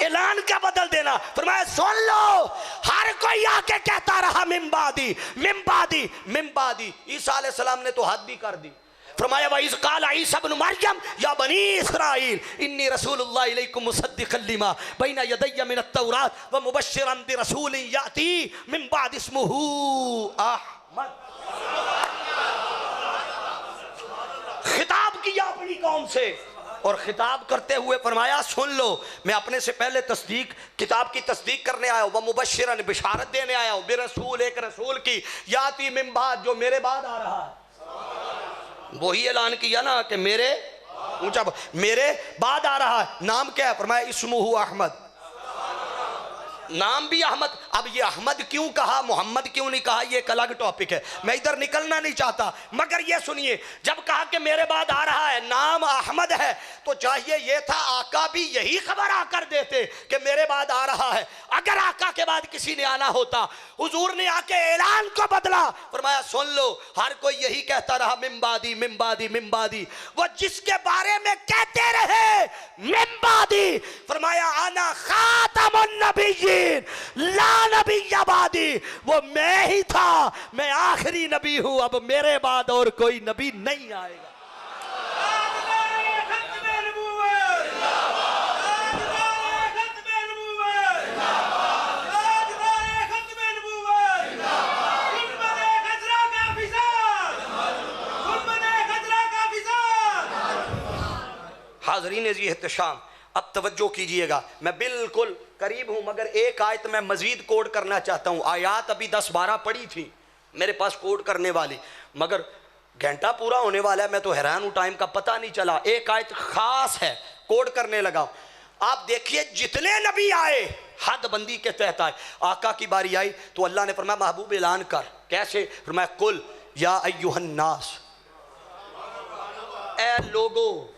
ऐलान क्या बदल देना? फरमाया सुन लो, हर कोई आके कहता रहा मिम्बादी मिम्बादी मिम्बादी। ईसा अलैहिस्सलाम ने तो हद भी कर दी। फरमाया वइज़ क़ाल ईसा इब्न मरियम या बनी इस्राईल इन्नी रसूलुल्लाह इलैकुम मुसद्दिक़न लिमा बैना यदैया मिनत तौरात व मुबश्शिरन बिरसूलिन याती मिन बाद इस्मुहु अहमद। खिताब किया अपने कौम से और खिताब करते हुए फरमाया सुन लो, मैं अपने से पहले तस्दीक किताब की तस्दीक करने आया हूँ, व मुबश्शिरन बिशारत देने आया हूँ, बिरसूल एक रसूल की याती मिन बाद जो मेरे बाद आ रहा है। वही ऐलान किया ना कि मेरे ऊंचा मेरे बाद आ रहा है। नाम क्या है? फरमाया इस्मुहु अहमद, नाम भी अहमद। अब ये अहमद क्यों कहा, मोहम्मद क्यों नहीं कहा, ये एक अलग टॉपिक है, मैं इधर निकलना नहीं चाहता। मगर ये सुनिए, जब कहा कि मेरे बाद आ रहा है, नाम अहमद है, तो चाहिए ये था आका भी यही खबर आकर देते कि मेरे बाद आ रहा है। अगर आका के बाद किसी ने आना होता, हुजूर ने आके ऐलान को बदला, फरमाया सुन लो, हर कोई यही कहता रहा मिम्बादी मिम्बादी मिम्बादी। वो जिसके बारे में कहते रहे मिम्बादी, फरमाया आना खातमुन नबिय्यीन ला नबी आबादी, वो मैं ही था, मैं आखिरी नबी हूं, अब मेरे बाद और कोई नबी नहीं आएगा। हाज़रीन जी एहतशाम, अब तवज्जो कीजिएगा, मैं बिल्कुल करीब हूँ, मगर एक आयत मैं मजीद कोड करना चाहता हूँ। आयात अभी 10-12 पढ़ी थी मेरे पास कोड करने वाली, मगर घंटा पूरा होने वाला है, मैं तो हैरान हूँ, टाइम का पता नहीं चला। एक आयत खास है, कोड करने लगा। आप देखिए जितने नबी आए हद बंदी के तहत आए। आका की बारी आई तो अल्लाह ने फरमाया महबूब ऐलान कर। कैसे? फरमाया कुल या अय्युहन नास, ए लोगो।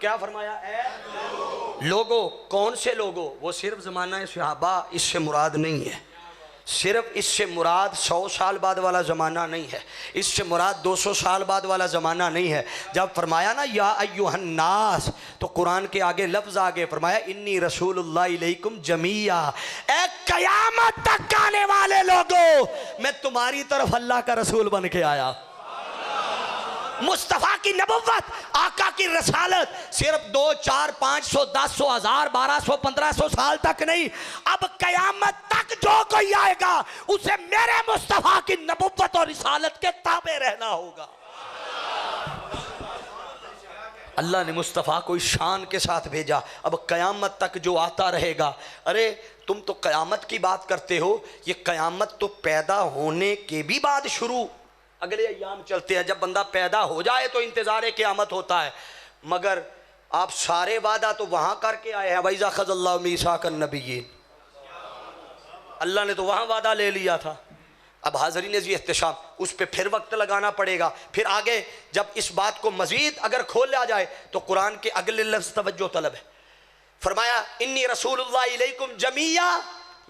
क्या फरमाया? ए लोगो। कौन से लोगो? वो सिर्फ ज़माना सहाबा, इससे मुराद नहीं है। सिर्फ इससे मुराद 100 साल बाद वाला ज़माना नहीं है, इससे मुराद 200 साल बाद वाला ज़माना नहीं है। जब फरमाया ना या अय्युहन नास, तो कुरान के आगे लफ्ज़ आगे फरमाया इन्नी रसूलुल्लाह इलैकुम जमीया, ए क़यामत तक आने वाले लोगों, मैं तुम्हारी तरफ अल्लाह का रसूल बन के आया। मुस्तफ़ा की नबुव्वत, आका की रसालत सिर्फ 2, 4, 500, 10, 1000, 1200, 1500 साल तक नहीं, अब कयामत तक जो कोई आएगा उसे मेरे मुस्तफ़ा की नबुव्वत और रिसालत के ताबे रहना होगा। अल्लाह ने मुस्तफ़ा को इस शान के साथ भेजा, अब कयामत तक जो आता रहेगा। अरे तुम तो कयामत की बात करते हो, ये कयामत तो पैदा होने के भी बाद शुरू, अगले अय्याम चलते हैं। जब बंदा पैदा हो जाए तो इंतज़ार क़यामत होता है, मगर आप सारे वादा तो वहाँ करके आए हैं। वैज़ा ख़ज़ल्लाहु मीसाक़न नबिय्यीन, अल्लाह ने तो वहाँ वादा ले लिया था। अब हाज़रीन जी एहतशाम, उस पर फिर वक्त लगाना पड़ेगा। फिर आगे जब इस बात को मज़ीद अगर खोला जाए तो कुरान के अगले लफ्ज़ तवज्जो तलब है। फरमाया इन्नी रसूलुल्लाह इलैकुम जमीया,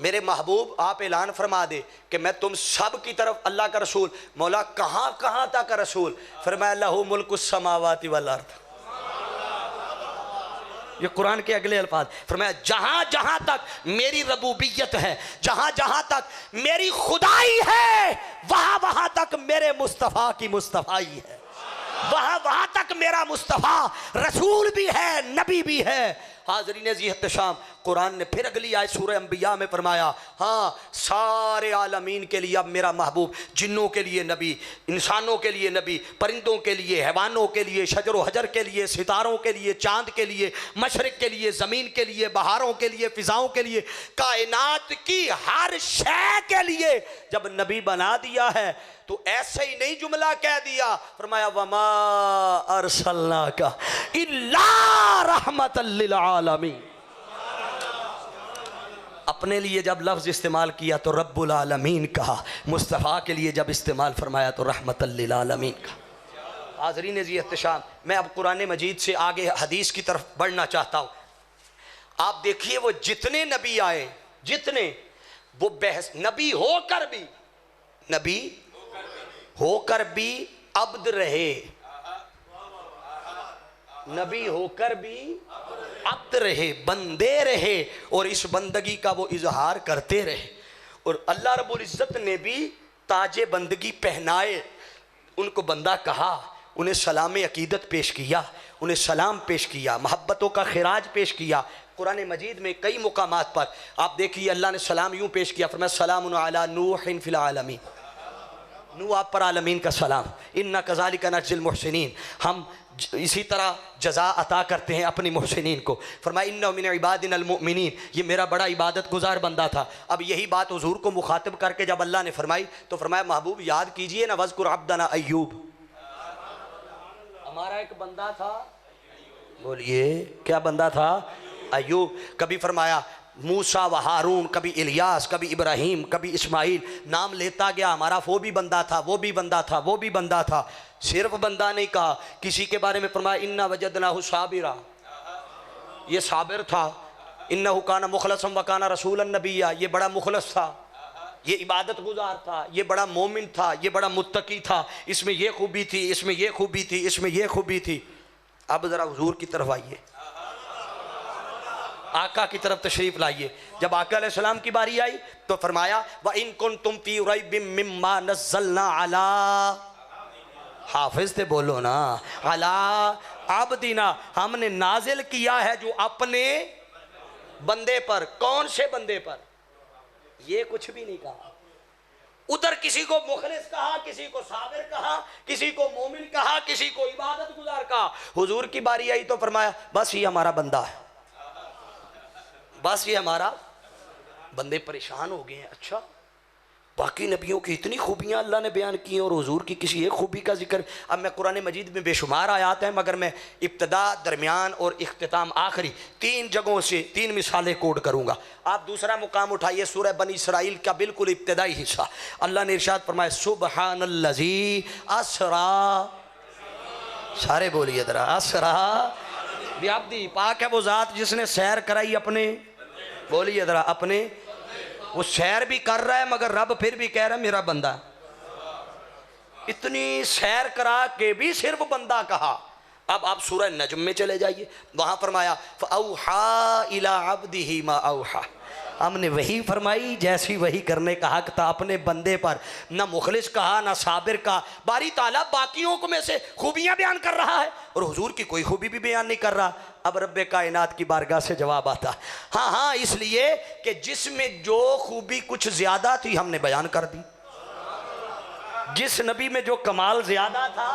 मेरे महबूब आप ऐलान फरमा दे कि मैं तुम सब की तरफ अल्लाह का रसूल। मौला कहाँ कहाँ तक रसूल? फरमाया लहू मुल्कुस समावाति वल अर्द, ये कुरान के अगले अल्फाज। फरमाया जहाँ जहाँ तक मेरी रबूबियत है, जहाँ जहाँ तक मेरी खुदाई है, वहाँ वहाँ तक मेरे मुस्तफ़ा की मुस्तफ़ाई है, वहाँ वहाँ तक मेरा मुस्तफ़ा रसूल भी है, नबी भी है। हाज़रीन जी एहतशाम, कुरान ने फिर अगली आयत सूरह अंबिया में फरमाया हाँ सारे आलमीन के लिए अब मेरा महबूब, जिन्नों के लिए नबी, इंसानों के लिए नबी, परिंदों के लिए, हैवानों के लिए, शजर व हजर के लिए, सितारों के लिए, चाँद के लिए, मशरिक़ के लिए, ज़मीन के लिए, बहारों के लिए, फ़िज़ाओं के लिए, कायनात की हर शय के लिए जब नबी बना दिया है तो ऐसे ही नहीं जुमला कह दिया। फरमाया वमा अरसलनाका इल्ला रहमतल लिल आलमीन। अपने लिए जब लफ्ज़ इस्तेमाल किया तो रब्बुल आलमीन कहा, मुस्तफ़ा के लिए जब इस्तेमाल फरमाया तो रहमतल लिल आलमीन कहा। हाज़रीन जी एहतशाम, मैं अब कुरान मजीद से आगे हदीस की तरफ बढ़ना चाहता हूँ। आप देखिए वो जितने नबी आए, जितने वो बहस नबी होकर भी, नबी होकर भी अब्द रहे, नबी होकर भी अब्द रहे, बंदे रहे और इस बंदगी का वो इजहार करते रहे। और अल्लाह रब्बुल इज़्ज़त ने भी ताजे बंदगी पहनाए, उनको बंदा कहा, उन्हें सलाम अकीदत पेश किया, उन्हें सलाम पेश किया, मोहब्बतों का खिराज पेश किया। कुरान मजीद में कई मुकामात पर आप देखिए अल्लाह ने सलाम यूँ पेश किया, फरमाया सलामुन अला नूहिन फिल आलमीन, नूह आप पर आलमीन का सलाम, इन्ना कज़ालिका नज्जिल मुहसिनीन, हम इसी तरह जज़ा अता करते हैं अपनी मोहसिनीन को। फरमाया इन्नहु मिन इबादिनल मुमिनीन, ये मेरा बड़ा इबादत गुजार बंदा था। अब यही बात हुजूर को मुखातिब करके जब अल्लाह ने फरमाई तो फरमाया महबूब याद कीजिए ना, वज़कुर अब्दना अय्यूब, हमारा एक बंदा था, बोलिए क्या बंदा था? अय्यूब। कभी फरमाया मूसा व हारून, कभी इलियास, कभी इब्राहीम, कभी इस्माइल, नाम लेता गया, हमारा वो भी बंदा था, वो भी बंदा था, वो भी बंदा था। सिर्फ बंदा नहीं कहा, किसी के बारे में फरमाया इन्ना वजदनाहु साबिरा, ये साबिर था। इन्नहु काना मुखलसन व काना रसूलन नबिय्या, ये बड़ा मुखलस था, ये इबादत गुजार था, ये बड़ा मोमिन था, ये बड़ा मुत्तकी था, इसमें ये खूबी थी, इसमें ये खूबी थी, इसमें ये खूबी थी। अब ज़रा हुजूर की तरफ आइए, आका की तरफ तशरीफ लाइए। जब आका अलैहिस्सलाम की बारी आई तो फरमाया व इन कुंतुम फी रैबिम मिम्मा नज़्ज़लना अला, हाफिज थे बोलो ना, अला अब्दिना, हमने नाजिल किया है जो अपने बंदे पर। कौन से बंदे पर? ये कुछ भी नहीं कहा। उधर किसी को मुखलिस कहा, किसी को साबिर कहा, किसी को मोमिन कहा, किसी को इबादत गुजार कहा। हुजूर की बारी आई तो फरमाया बस ये हमारा बंदा है, बस ये हमारा। बंदे परेशान हो गए हैं, अच्छा बाकी नबियों की इतनी खूबियाँ अल्लाह ने बयान की और हुजूर की किसी एक खूबी का जिक्र। अब मैं कुरान मजीद में बेशुमार आयात हैं, मगर मैं इब्तदा, दरमियान और इख्तिताम आखिरी 3 जगहों से 3 मिसालें कोड करूँगा। आप दूसरा मुकाम उठाइए, सूरह बनी इसराइल का बिल्कुल इब्तदाई हिस्सा। अल्लाह ने इरशाद फरमाया सुब्हानल्लज़ी असरा, सारे बोलिए ज़रा, असरा बिअब्दी, पाक है वो ज़ात जिसने सैर कराई अपने, बोलिए ज़रा, अपने। वो सैर भी कर रहा है मगर रब फिर भी कह रहा है मेरा बंदा। इतनी सैर करा के भी सिर्फ बंदा कहा। अब आप सूरह नजम में चले जाइए, वहां फरमाया फअौहा इला अब्दिही मा औहा, हमने वही फरमाई जैसी वही करने का हक था अपने बंदे पर। ना मुखलिस कहा, ना साबिर कहा। बारी ताला बाकियों को में से खूबियां बयान कर रहा है और हुजूर की कोई खूबी भी बयान नहीं कर रहा। अब रब्बे कायनात की बारगाह से जवाब आता, हाँ हाँ, इसलिए कि जिसमें जो खूबी कुछ ज्यादा थी हमने बयान कर दी। जिस नबी में जो कमाल ज्यादा था,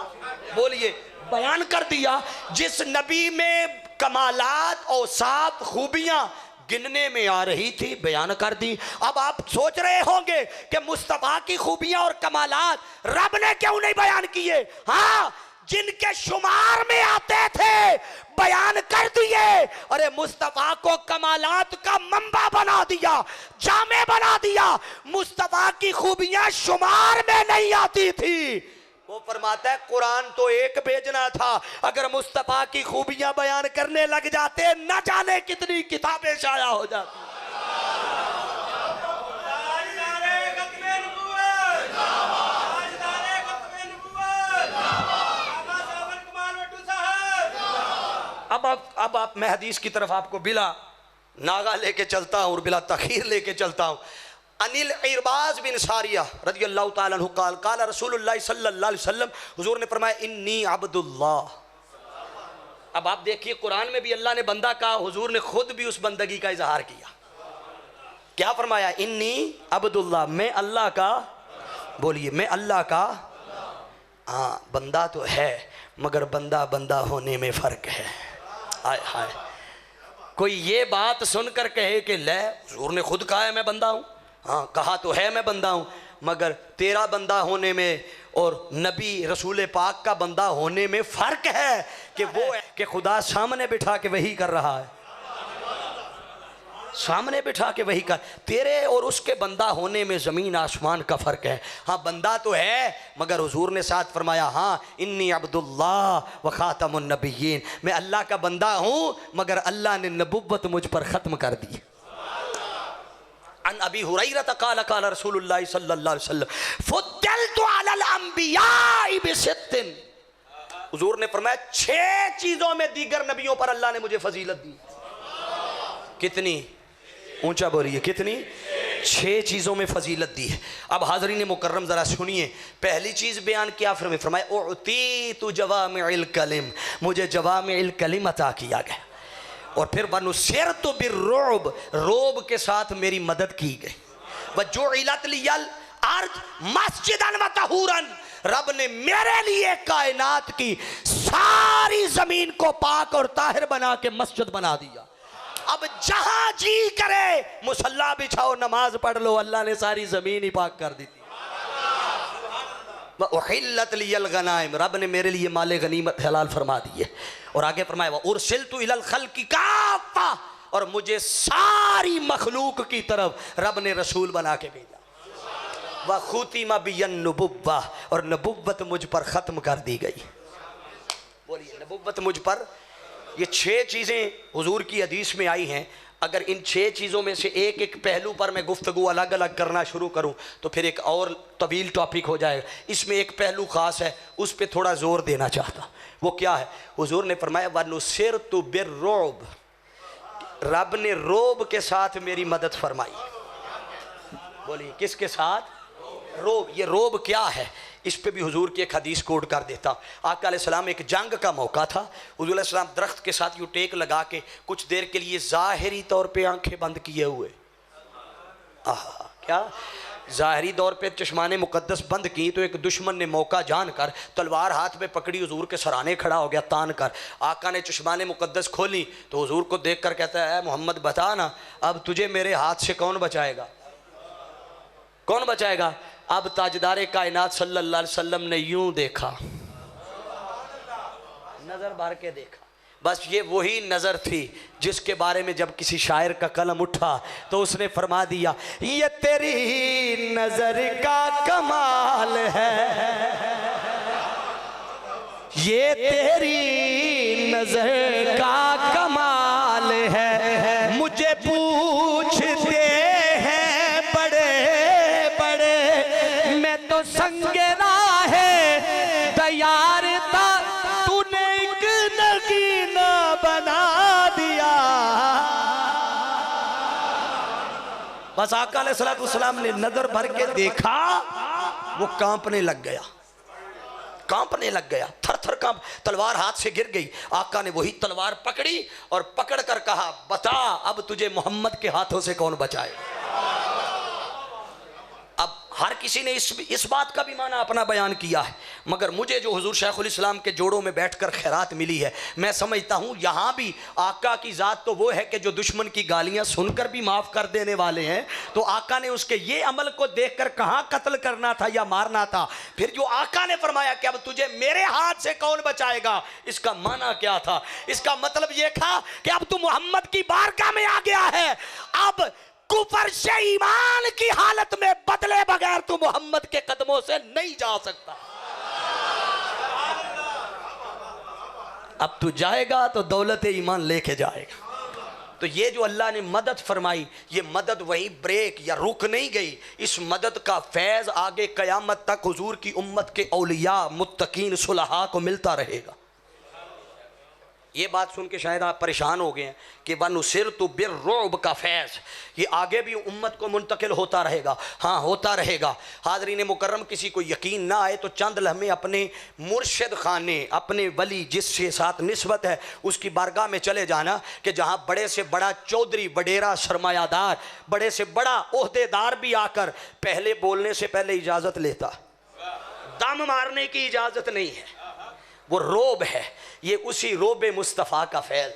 बोलिए, बयान कर दिया। जिस नबी में कमालात और सात खूबियां गिनने में आ रही थी, बयान कर दी। अब आप सोच रहे होंगे कि मुस्तफा की खूबियां और कमालात रब ने क्यों नहीं बयान किए? हाँ, जिनके शुमार में आते थे बयान कर दिए। अरे मुस्तफा को कमालात का मंबा बना दिया, जामे बना दिया। मुस्तफा की खूबियां शुमार में नहीं आती थी। वो फरमाता है कुरान तो एक भेजना था, अगर मुस्तफा की खूबियां बयान करने लग जाते न जाने कितनी किताबें शाया हो जाती। अब आप मैं हदीस की तरफ आपको बिला नागा लेके चलता हूँ और बिला तखीर लेके चलता हूँ। अनिल इरबाज बिन सारिया रज़ियल्लाहु ताला अन्हु काल काला रसूलुल्लाह सल्लल्लाहु अलैहि वसल्लम, हुजूर ने फरमाया इन्नी अब्दुल्लाह। अब आप देखिए कुरान में भी अल्लाह ने बंदा कहा, हुजूर ने खुद भी उस बंदगी का इजहार किया। क्या फरमाया? इन्नी अब्दुल्लाह, मैं अल्लाह का, बोलिए, मैं अल्लाह का। हाँ, बंदा तो है मगर बंदा बंदा होने में फ़र्क है। हाय हाय, कोई ये बात सुनकर कहे कि ले हुजूर ने खुद कहा है मैं बंदा हूँ। हाँ, कहा तो है मैं बंदा हूँ, मगर तेरा बंदा होने में और नबी रसूल पाक का बंदा होने में फ़र्क है कि वो कि खुदा सामने बिठा के वही कर रहा है, सामने बिठा के वही कर। तेरे और उसके बंदा होने में ज़मीन आसमान का फ़र्क है। हाँ, बंदा तो है मगर हुजूर ने साथ फरमाया हाँ इन्नी अब्दुल्लाह व खातमुन नबिय्यीन, मैं अल्लाह का बंदा हूँ मगर अल्लाह ने नबुव्वत मुझ पर ख़त्म कर दी। अन अबी हुरैरा क़ाल क़ाल रसूलुल्लाह सल्लल्लाहु अलैहि वसल्लम फुद्दिलतु अलल अंबियाइ बिसित्तिन, हुजूर ने फरमाया 6 चीज़ों में दीगर नबियों पर अल्लाह ने मुझे फजीलत दी। कितनी? ऊंचा बोलिए, कितनी? 6 चीज़ों में फजीलत दी है। अब हाज़रीन मुकर्रम ज़रा सुनिए, पहली चीज़ बयान किया फरमाया उअतीतु जवामिउल कलिम, मुझे जवामिउल कलिम अता किया गया। और फिर वनुसिरतु बिर्रुब, रोब के साथ मेरी मदद की गई। वजुइलत लियल अर्द मस्जिदन व तहूरन, रब ने मेरे लिए कायनात की सारी जमीन को पाक और ताहिर बना के मस्जिद बना दिया। अब जहां जी करे मुसल्ला बिछाओ, नमाज पढ़ लो, अल्लाह ने सारी जमीन ही पाक कर दी थी। उहिल्लत लियल गनाइम, रब ने मेरे लिए माले गनीमत हलाल फरमा दी है। और आगे फरमाया उरसिलतु इलल खल्क़ि काफ़ा, और मुझे सारी मखलूक की तरफ रब ने रसूल बना के भेजा। व खुतिमा बियन नबुव्वा, और नबुव्वत मुझ पर ख़त्म कर दी गई। बोलिए नबुव्वत मुझ पर। ये 6 चीज़ें हुजूर की हदीस में आई हैं। अगर इन 6 चीज़ों में से एक एक पहलू पर मैं गुफ्तगू अलग अलग करना शुरू करूं तो फिर एक और तवील टॉपिक हो जाएगा। इसमें एक पहलू ख़ास है, उस पर थोड़ा ज़ोर देना चाहता। वो क्या है? हुजूर ने फरमाया वनुसिरतु बिर्रुब, रब ने रोब के साथ मेरी मदद फरमाई। बोलिए किसके साथ? रोब। ये रोब क्या है? इस पे भी हुजूर की एक हदीस कोड कर देता। आका अलैहिस्सलाम, एक जंग का मौका था, हुजूर अलैहिस्सलाम दरख्त के साथ यूँ टेक लगा के कुछ देर के लिए ज़ाहिरी तौर पे आंखें बंद किए हुए, क्या ज़ाहिरी तौर पे चश्माने मुकद्दस बंद की, तो एक दुश्मन ने मौका जानकर तलवार हाथ में पकड़ी, हुजूर के सराने खड़ा हो गया तान कर। आका ने चश्माने मुकद्दस खोली तो हुजूर को देख कर कहता है मोहम्मद बता ना, अब तुझे मेरे हाथ से कौन बचाएगा? कौन बचाएगा? अब ताजदारे कायनात सल्लल्लाहु अलैहि वसल्लम ने यूं देखा, नजर भर के देखा। बस ये वही नज़र थी जिसके बारे में जब किसी शायर का कलम उठा तो उसने फरमा दिया ये तेरी नजर का कमाल है, ये तेरी नजर का कमाल है। मुझे पूछते हैं बड़े बड़े, मैं तो संगे राहे तैयार था, तूने एक नगीना बना दिया। बस आका अलैहिस्सलाम ने नजर भर के देखा, वो कांपने लग गया, कांपने लग गया, थर थर कांप, तलवार हाथ से गिर गई। आका ने वही तलवार पकड़ी और पकड़ कर कहा बता अब तुझे मोहम्मद के हाथों से कौन बचाए। अब हर किसी ने इस बात का भी माना अपना बयान किया है, मगर मुझे जो हुजूर शेखुल इस्लाम के जोड़ों में बैठकर खैरात मिली है, मैं समझता हूँ यहाँ भी आका की ज़ात तो वो है कि जो दुश्मन की गालियाँ सुनकर भी माफ़ कर देने वाले हैं। तो आका ने उसके ये अमल को देखकर कहाँ कत्ल करना था या मारना था। फिर जो आका ने फरमाया कि अब तुझे मेरे हाथ से कौन बचाएगा, इसका माना क्या था? इसका मतलब ये था कि अब तू मोहम्मद की बारगाह में आ गया है, अब कुफर से ईमान की हालत में बदले बगैर तू मोहम्मद के कदमों से नहीं जा सकता। अब तू जाएगा तो दौलत ईमान लेके जाएगा। तो ये जो अल्लाह ने मदद फरमाई, ये मदद वहीं ब्रेक या रुक नहीं गई। इस मदद का फैज़ आगे क़यामत तक हुजूर की उम्मत के औलिया मुत्तकीन सुलहा को मिलता रहेगा। ये बात सुन के शायद आप परेशान हो गए हैं कि वनुसिरतु बिर्रुब का फैज़ ये आगे भी उम्मत को मुंतकिल होता रहेगा। हाँ होता रहेगा। हाज़रीन मुकर्रम, किसी को यकीन ना आए तो चंद लम्हे अपने मुर्शिद खाने, अपने वली जिसके साथ निस्बत है उसकी बारगाह में चले जाना कि जहाँ बड़े से बड़ा चौधरी, वडेरा, सरमायादार, बड़े से बड़ा ओहदेदार भी आकर पहले बोलने से पहले इजाज़त लेता, दम मारने की इजाज़त नहीं है। वो रोब है, ये उसी रोब मुस्तफ़ा का फैज़,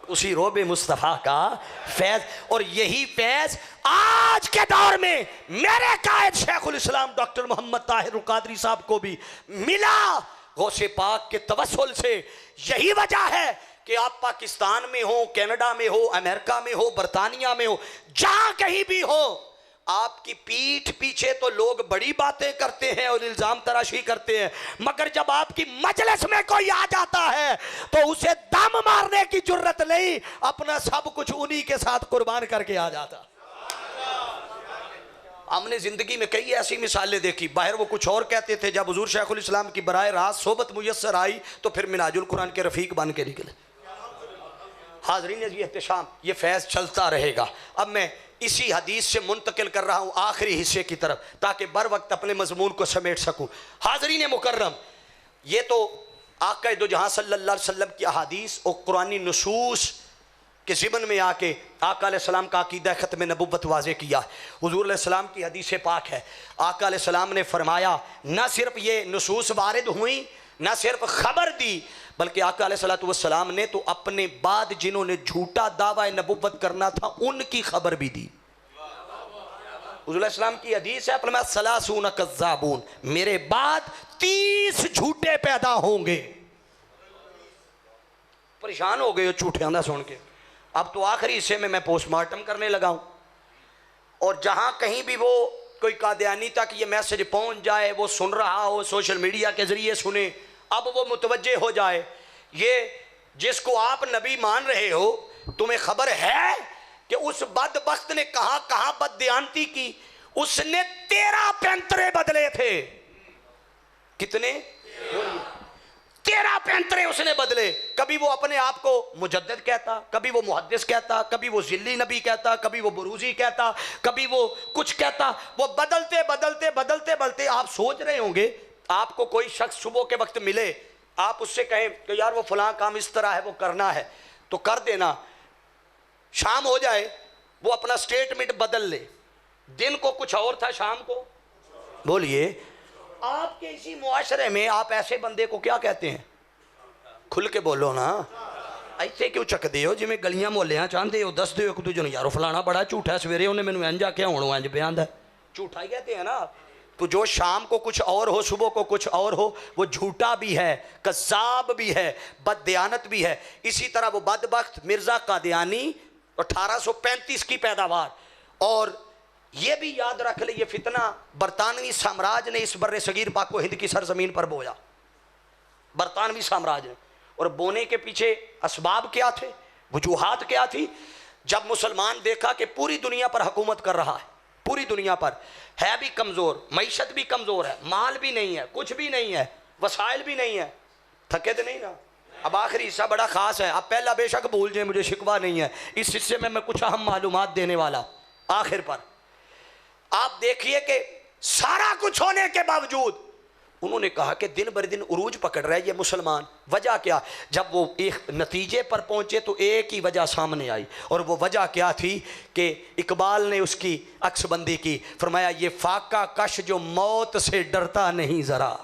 उसी रोब मुस्तफ़ा का फैज़। और यही फैज़ आज के दौर में मेरे कायद शेखुल इस्लाम डॉक्टर मोहम्मद ताहिर कादरी साहब को भी मिला, गौसे पाक के तवस्सुल से। यही वजह है कि आप पाकिस्तान में हो, कनाडा में हो, अमेरिका में हो, बरतानिया में हो, जहां कहीं भी हो, आपकी पीठ पीछे तो लोग बड़ी बातें करते हैं और इल्जाम तराशी करते हैं, मगर जब आपकी मजलिस में कोई आ जाता है तो उसे दम मारने की जुर्रत नहीं, अपना सब कुछ उन्हीं के साथ कुर्बान करके आ जाता। हमने जिंदगी में कई ऐसी मिसालें देखी, बाहर वो कुछ और कहते थे, जब हुजूर शेखुल इस्लाम की बराए रास्त सोबत मुयस्सर आई तो फिर मिनाजुल कुरान के रफीक बन के निकले। हाज़रीन ये एहतशाम, ये फैज़ चलता रहेगा। अब मैं इसी हदीस से मुंतकिल कर रहा हूँ आखिरी हिस्से की तरफ ताकि बर वक्त अपने मजमून को समेट सकूँ। हाज़रीन मुकर्रम, ये तो आका दो जहाँ सल्लल्लाहु अलैहि वसल्लम की अहादीस और कुरानी नसूस के ज़िमन में आके आका अलैहिस्सलाम का अकीदा ख़त्म नबुव्वत वाज़े किया। हुज़ूर अलैहिस्सलाम की हदीस पाक है, आका अलैहिस्सलाम ने फरमाया न सिर्फ ये नसूस वारिद हुई ना सिर्फ खबर दी बल्कि आका अलैहिस्सलातु वस्सलाम ने तो अपने बाद जिन्होंने झूठा दावा नबुव्वत करना था उनकी खबर भी दी। हुज़ूर इस्लाम की हदीस है, फरमाया सलासून कज़्ज़ाबून, मेरे बाद 30 झूठे पैदा होंगे। परेशान हो गए हो झूठियां दा सुन के। अब तो आखिरी हिस्से में मैं पोस्टमार्टम करने लगा हूं, और जहां कहीं भी वो कोई कादियानी तक ये मैसेज पहुंच जाए, वो सुन रहा हो, सोशल मीडिया के जरिए सुने, अब वो मुतवज्जे हो जाए, ये जिसको आप नबी मान रहे हो, तुम्हें खबर है कि उस बदबख्त ने कहां कहां बददियानती की? उसने 13 पैंतरे बदले थे। कितने? 13 पैंतरे उसने बदले। कभी वो अपने आप को मुजद्दिद कहता, कभी वो मुहद्दिस कहता, कभी वो जिल्ली नबी कहता, कभी वो बुरूजी कहता, कभी वो कुछ कहता। वो बदलते बदलते बदलते बदलते, आप सोच रहे होंगे आपको कोई शख्स सुबह के वक्त मिले, आप उससे कहें कि यार वो फलां काम इस तरह है, वो करना है तो कर देना, शाम हो जाए वो अपना स्टेटमेंट बदल ले, दिन को कुछ और था, शाम को बोलिए। आपके इसी मुआशरे में आप ऐसे बंदे को क्या कहते हैं? खुल के बोलो ना, ऐसे क्यों चकदे हो जिमें गलियां मोहल्लियां चाहते हो, दस दो एक दूजे ने, यारो फलाना बड़ा झूठा है, सवेरे उन्हें मैंने इंज आख्या हूँ इंज बयान है, झूठा ही कहते हैं ना। तो जो शाम को कुछ और हो, सुबह को कुछ और हो, वो झूठा भी है, कज़्ज़ाब भी है, बददियानत भी है। इसी तरह वो बदबख्त मिर्ज़ा कादियानी 1835 की पैदावार, और ये भी याद रख ले, ये फितना बरतानवी साम्राज्य ने इस बर्रे सगीर पाको हिंद की सरजमीन पर बोया, बरतानवी साम्राज्य ने। और बोने के पीछे असबाब क्या थे, वजूहात क्या थी? जब मुसलमान देखा कि पूरी दुनिया पर हुकूमत कर रहा है, पूरी दुनिया पर है भी कमज़ोर, मईशत भी कमज़ोर है, माल भी नहीं है, कुछ भी नहीं है, वसाइल भी नहीं है, थके तो नहीं ना। अब आखिरी हिस्सा बड़ा ख़ास है, अब पहला बेशक भूल जाए, मुझे शिकवा नहीं है, इस हिस्से में मैं कुछ अहम मालूमात देने वाला। आखिर पर आप देखिए कि सारा कुछ होने के बावजूद उन्होंने कहा कि दिन बर दिन उरूज पकड़ रहे ये मुसलमान। वजह क्या? जब वो एक नतीजे पर पहुंचे तो एक ही वजह सामने आई, और वो वजह क्या थी कि इकबाल ने उसकी अक्सबंदी की, फरमाया ये फाका कश जो मौत से डरता नहीं ज़रा,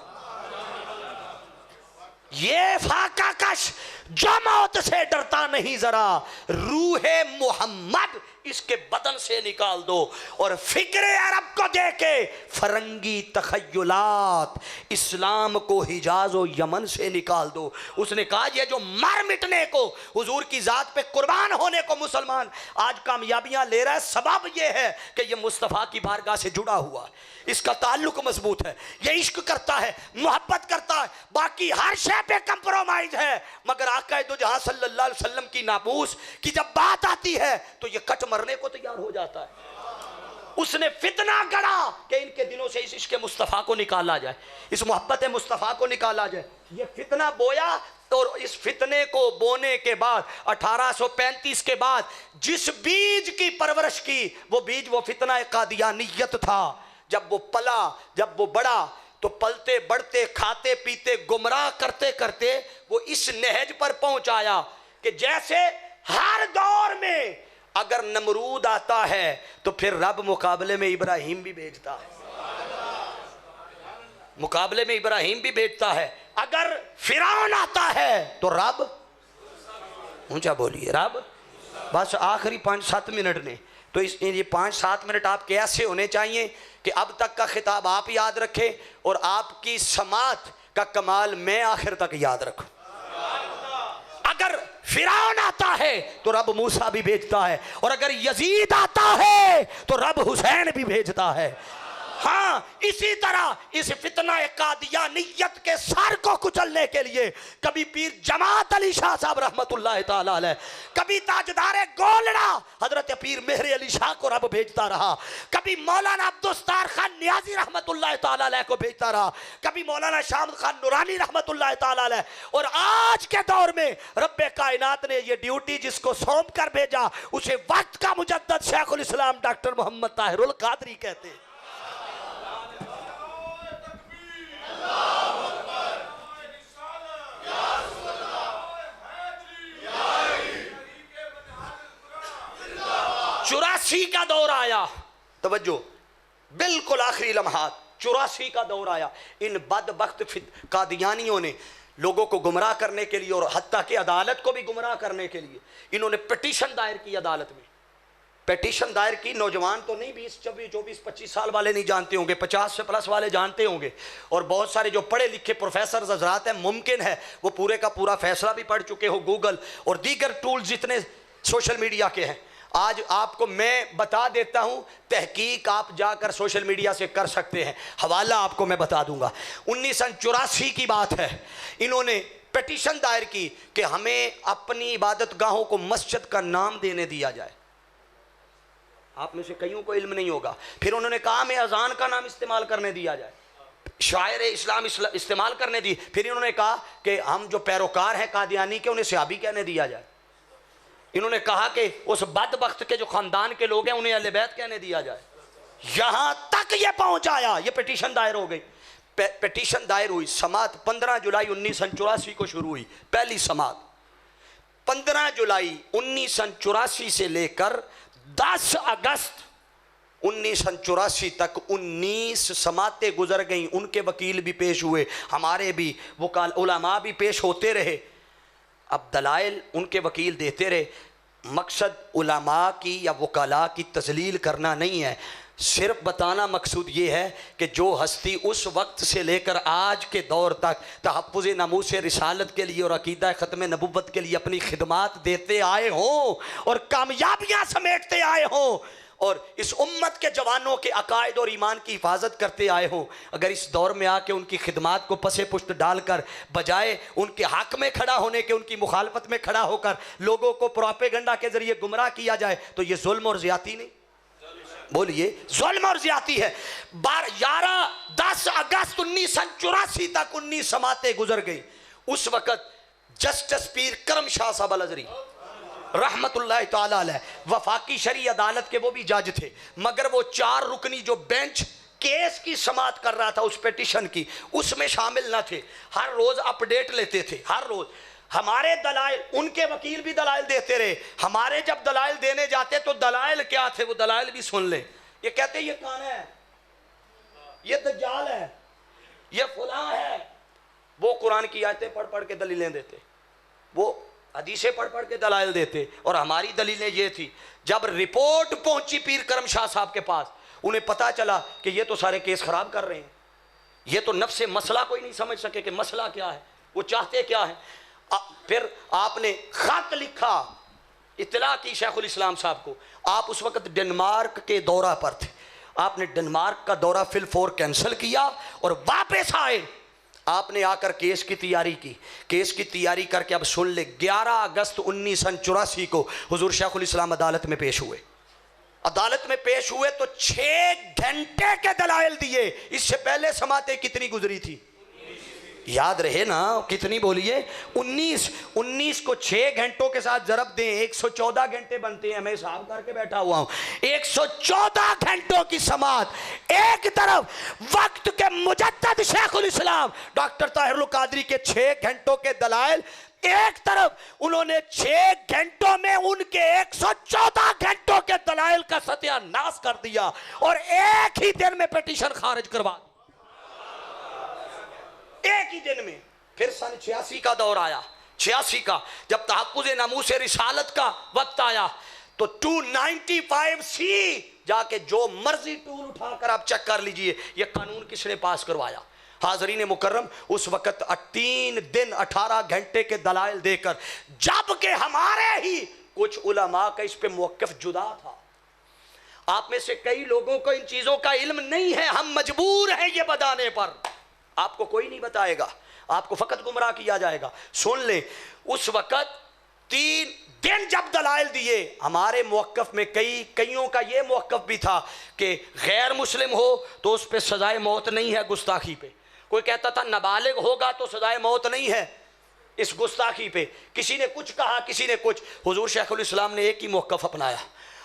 ये फाका कश जो मौत से डरता नहीं ज़रा, रूहे मोहम्मद इसके बदन से निकाल दो, और फिक्रे अरब को देके फरंगी तखय्युलात इस्लाम को हिजाज और यमन से निकाल दो। उसने कहा ये जो मर मिटने को, हुजूर की ज़ात पे कुर्बान होने को मुसलमान आज कामयाबियां ले रहा है, सबब ये है कि ये मुस्तफ़ा की बारगाह से जुड़ा हुआ है, इसका ताल्लुक मजबूत है, ये इश्क करता है, मोहब्बत करता है, बाकी हर शय पे कंप्रोमाइज है, मगर आका दो जहां सल्लल्लाहु अलैहि वसल्लम की नाबूस की जब बात आती है तो ये कट मरने को तैयार हो जाता है। उसने फितना गढ़ा कि इनके दिनों से इस इश्क मुस्तफ़ा को निकाला जाए, इस मोहब्बत मुस्तफ़ा को निकाला जाए। ये फितना बोया, और इस फितने को बोने के बाद 1835 के बाद जिस बीज की परवरिश की, वो बीज वो फितना कादियानियत था। जब वो पला, जब वो बड़ा, तो पलते बढ़ते खाते पीते गुमराह करते करते वो इस नहज पर पहुंच आया कि जैसे हर दौर में अगर नमरूद आता है तो फिर रब मुकाबले में इब्राहिम भी भेजता है, मुकाबले में इब्राहिम भी भेजता है। अगर फिरौन आता है तो रब, ऊंचा बोलिए, रब। बस आखिरी 5-7 मिनट ने तो ये 5-7 मिनट आपके ऐसे होने चाहिए कि अब तक का खिताब आप याद रखें और आपकी समात का कमाल मैं आखिर तक याद रखूं। अगर फिरौन आता है तो रब मूसा भी भेजता है, और अगर यजीद आता है तो रब हुसैन भी भेजता है। हाँ, इसी तरह इस फितना कादियानियत के सर को कुचलने के लिए कभी पीर जमात अली शाह साहब रहमतुल्लाह ताला अलैह, कभी ताजदार गोलड़ा हजरत पीर मेहर अली शाह को रब भेजता रहा, कभी मौलाना अब्दुस्तार खान नियाजी रहमतुल्लाह ताला अलैह को भेजता रहा, कभी मौलाना शाम खान नूरानी रहमतुल्लाह ताला अलैह, और आज के दौर में रब्बे कायनात ने ये ड्यूटी जिसको सौंप कर भेजा उसे वक्त का मुजद्दद शेखुल इस्लाम डॉक्टर मोहम्मद ताहिरुल कादरी कहते हैं। चौरासी का दौर आया, तवज्जो, बिल्कुल आखिरी लम्हात, 84 का दौर आया। इन बदबख्त कादियानियों ने लोगों को गुमराह करने के लिए और हत्ता कि अदालत को भी गुमराह करने के लिए इन्होंने पिटीशन दायर की अदालत में। पिटीशन दायर की, नौजवान तो नहीं, 20, 24, 24, 25 साल वाले नहीं जानते होंगे, 50 से प्लस वाले जानते होंगे, और बहुत सारे जो पढ़े लिखे प्रोफेसर हजरात हैं, मुमकिन है वो पूरे का पूरा फैसला भी पढ़ चुके हो। गूगल और दीगर टूल्स जितने सोशल मीडिया के हैं, आज आपको मैं बता देता हूं, तहकीक आप जाकर सोशल मीडिया से कर सकते हैं, हवाला आपको मैं बता दूंगा। 1984 की बात है, इन्होंने पिटीशन दायर की कि हमें अपनी इबादत गाहों को मस्जिद का नाम देने दिया जाए। आप में से कईयों को इल्म नहीं होगा। फिर उन्होंने कहा हमें अजान का नाम इस्तेमाल करने दिया जाए, शायर इस्लाम इस्तेमाल करने दी। फिर इन्होंने कहा कि हम जो पैरोकार हैं कादियानी के, उन्हें सहाबी कहने दिया जाए। इन्होंने कहा कि उस बदबख्त के जो खानदान के लोग हैं उन्हें अहले बैत कहने दिया जाए। यहां तक ये पहुंचाया, ये पिटीशन दायर हो गई। पिटीशन दायर हुई, समात 15 जुलाई 1984 को शुरू हुई। पहली समात 15 जुलाई 1984 से लेकर 10 अगस्त 1984 तक 19 समातें गुजर गईं। उनके वकील भी पेश हुए, हमारे भी उलमा भी पेश होते रहे। अब दलाइल उनके वकील देते रहे। मकसद उलमा की या वकाला की तजलील करना नहीं है, सिर्फ बताना मकसूद ये है कि जो हस्ती उस वक्त से लेकर आज के दौर तक तहफ़्फ़ुज़ नमूस रिसालत के लिए और अक़ीदा ख़त्म नबुव्वत के लिए अपनी खिदमात देते आए हों और कामयाबियाँ समेटते आए हों और इस उम्मत के जवानों के अकायद और ईमान की हिफाजत करते आए हों, अगर इस दौर में आके उनकी खिदमात को पसे पुष्ट डालकर बजाय उनके हक़ में खड़ा होने के उनकी मुखालफत में खड़ा होकर लोगों को प्रोपेगेंडा के ज़रिए गुमराह किया जाए, तो ये जुल्म और ज़्यादती नहीं? बोलिए, जुल्म और ज़्यादती है। 10 अगस्त 1984 तक 19 समातें गुजर गई। उस वक़्त जस्टिस पीर करम शाह साहब अल-अज़हरी रहमतुल्लाह ताला अलैह वफाकी शरी अदालत के वो भी जज थे, मगर वो 4 रुकनी जो बेंच केस की समात कर रहा था उस पिटीशन की, उसमें शामिल ना थे। हर रोज़ अपडेट लेते थे, हर रोज़ हमारे दलाइल, उनके वकील भी दलाइल देते रहे। हमारे जब दलाइल देने जाते तो दलाइल क्या थे वो दलाइल भी सुन ले। ये कहते ये कौन है, ये दज्जाल है, ये फलां है। वो कुरान की आयतें पढ़ पढ़ के दलीलें देते, वो हदीसें पढ़ पढ़ के दलाइल देते, और हमारी दलीलें ये थी। जब रिपोर्ट पहुंची पीर करम शाह साहब के पास, उन्हें पता चला कि ये तो सारे केस खराब कर रहे हैं, ये तो नफ्से मसला कोई नहीं समझ सके कि मसला क्या है, वो चाहते क्या है। फिर आपने खत लिखा, इत्तला की शेखुल इस्लाम साहब को। आप उस वक्त डेनमार्क के दौरा पर थे, आपने डेनमार्क का दौरा फिल फोर कैंसिल किया और वापस आए। आपने आकर केस की तैयारी की, केस की तैयारी करके अब सुन ले, 11 अगस्त 1984 को हुजूर शेखुल इस्लाम अदालत में पेश हुए। अदालत में पेश हुए तो 6 घंटे के दलाइल दिए। इससे पहले समातें कितनी गुजरी थी याद रहे ना, कितनी बोलिए, 19 को 6 घंटों के साथ जरब दें 114 घंटे बनते हैं। मैं हिसाब करके बैठा हुआ हूं, 114 घंटों की समात। एक तरफ वक्त के मुजद्दद शेखुल इस्लाम डॉक्टर ताहिरुल कादरी के 6 घंटों के दलाइल, एक तरफ उन्होंने 6 घंटों में उनके 114 घंटों के दलाइल का सत्यानाश कर दिया और एक ही दिन में पिटीशन खारिज करवा, एक ही दिन में। फिर सन 86 का दौर आया, 86 का जब तहफ़्फ़ुज़ नमूस रिसालत का वक्त आया तो 295C जाके जो मर्जी टूल उठाकर आप चेक कर लीजिए, ये कानून किसने पास करवाया। हाज़रीन मुकर्रम, उस वक़्त 3 दिन 18 घंटे के दलाइल देकर, जबकि हमारे ही कुछ उलमा का इस पे मौक़िफ़ जुदा था। आप में से कई लोगों को इन चीज़ों का इल्म नहीं है, हम मजबूर हैं ये बताने पर। आपको कोई नहीं बताएगा, आपको फ़कत गुमराह किया जाएगा। सुन ले, उस वक़्त 3 दिन जब दलाइल दिए, हमारे मौक़िफ़ में कईयों का ये मौक़िफ़ भी था कि गैर मुस्लिम हो तो उस पर सज़ाए मौत नहीं है गुस्ताखी पे। कोई कहता था नाबालिग होगा तो सज़ाए मौत नहीं है इस गुस्ताखी पे। किसी ने कुछ कहा, किसी ने कुछ। हुज़ूर शेखुल इस्लाम ने एक ही मौक़िफ़ अपनाया।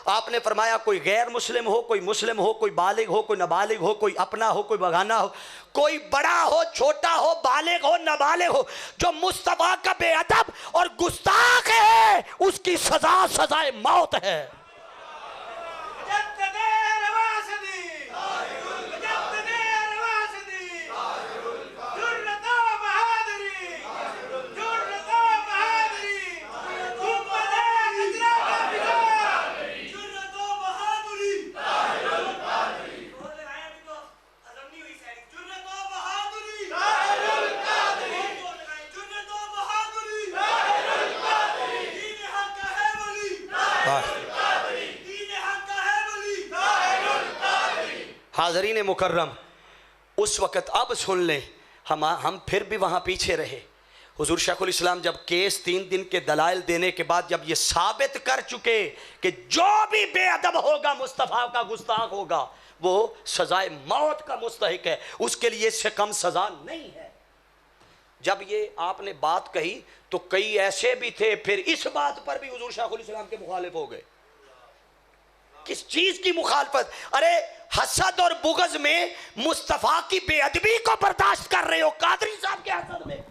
आपने फरमाया कोई गैर मुस्लिम हो, कोई मुस्लिम हो, कोई बालिग हो, कोई नाबालिग हो, कोई अपना हो, कोई बगाना हो, कोई बड़ा हो, छोटा हो, बालिग हो, नाबालिग हो, जो मुस्तफा का बेअदब और गुस्ताख है उसकी सजाए मौत है। हाज़रीन मुकर्रम, उस वक़्त अब सुन लें, हम फिर भी वहाँ पीछे रहे। हुज़ूर शेखुल इस्लाम जब केस 3 दिन के दलाइल देने के बाद जब ये साबित कर चुके कि जो भी बेअदब होगा, मुस्तफ़ा का गुस्ताख होगा, वो सजाए मौत का मुस्तहिक है, उसके लिए इससे कम सज़ा नहीं है। जब ये आपने बात कही तो कई ऐसे भी थे फिर इस बात पर भी हुज़ूर शेखुल इस्लाम के मुखालिफ हो गए। किस चीज की मुखालफत? अरे हसद और बुग़्ज़ में मुस्तफ़ा की बेअदबी को बर्दाश्त कर रहे हो कादरी साहब के हसद में।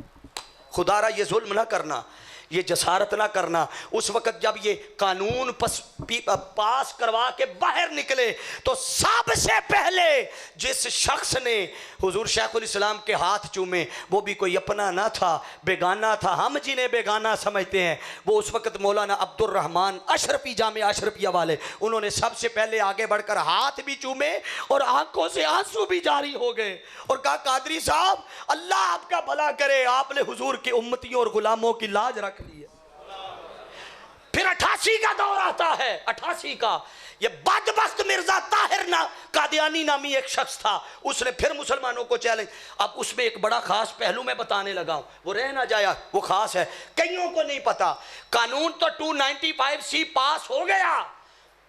खुदारा ये जुल्म ना करना, ये जसारत ना करना। उस वक़्त जब ये कानून पास करवा के बाहर निकले तो सबसे पहले जिस शख्स ने हुजूर शेखुल इस्लाम के हाथ चूमे वो भी कोई अपना ना था, बेगाना था। हम जिन्हें बेगाना समझते हैं वो उस वक़्त मौलाना अब्दुल रहमान अशरफी जामे अशरफिया वाले, उन्होंने सबसे पहले आगे बढ़कर हाथ भी चूमे और आंखों से आंसू भी जारी हो गए और कहा, कादरी साहब अल्लाह आपका भला करे, आपने हुजूर के उम्मतियों और गुलामों की लाज रख ली है। फिर 88 का दौर आता है, 88 का। ये बदबख्त मिर्जा ताहिर ना कादियानी नामी एक शख्स था, उसने फिर मुसलमानों को चैलेंज। अब उसमें एक बड़ा खास पहलू मैं बताने लगा हूं, वो रह ना जाए, वो खास है, कईयों को नहीं पता। कानून तो 295C पास हो गया,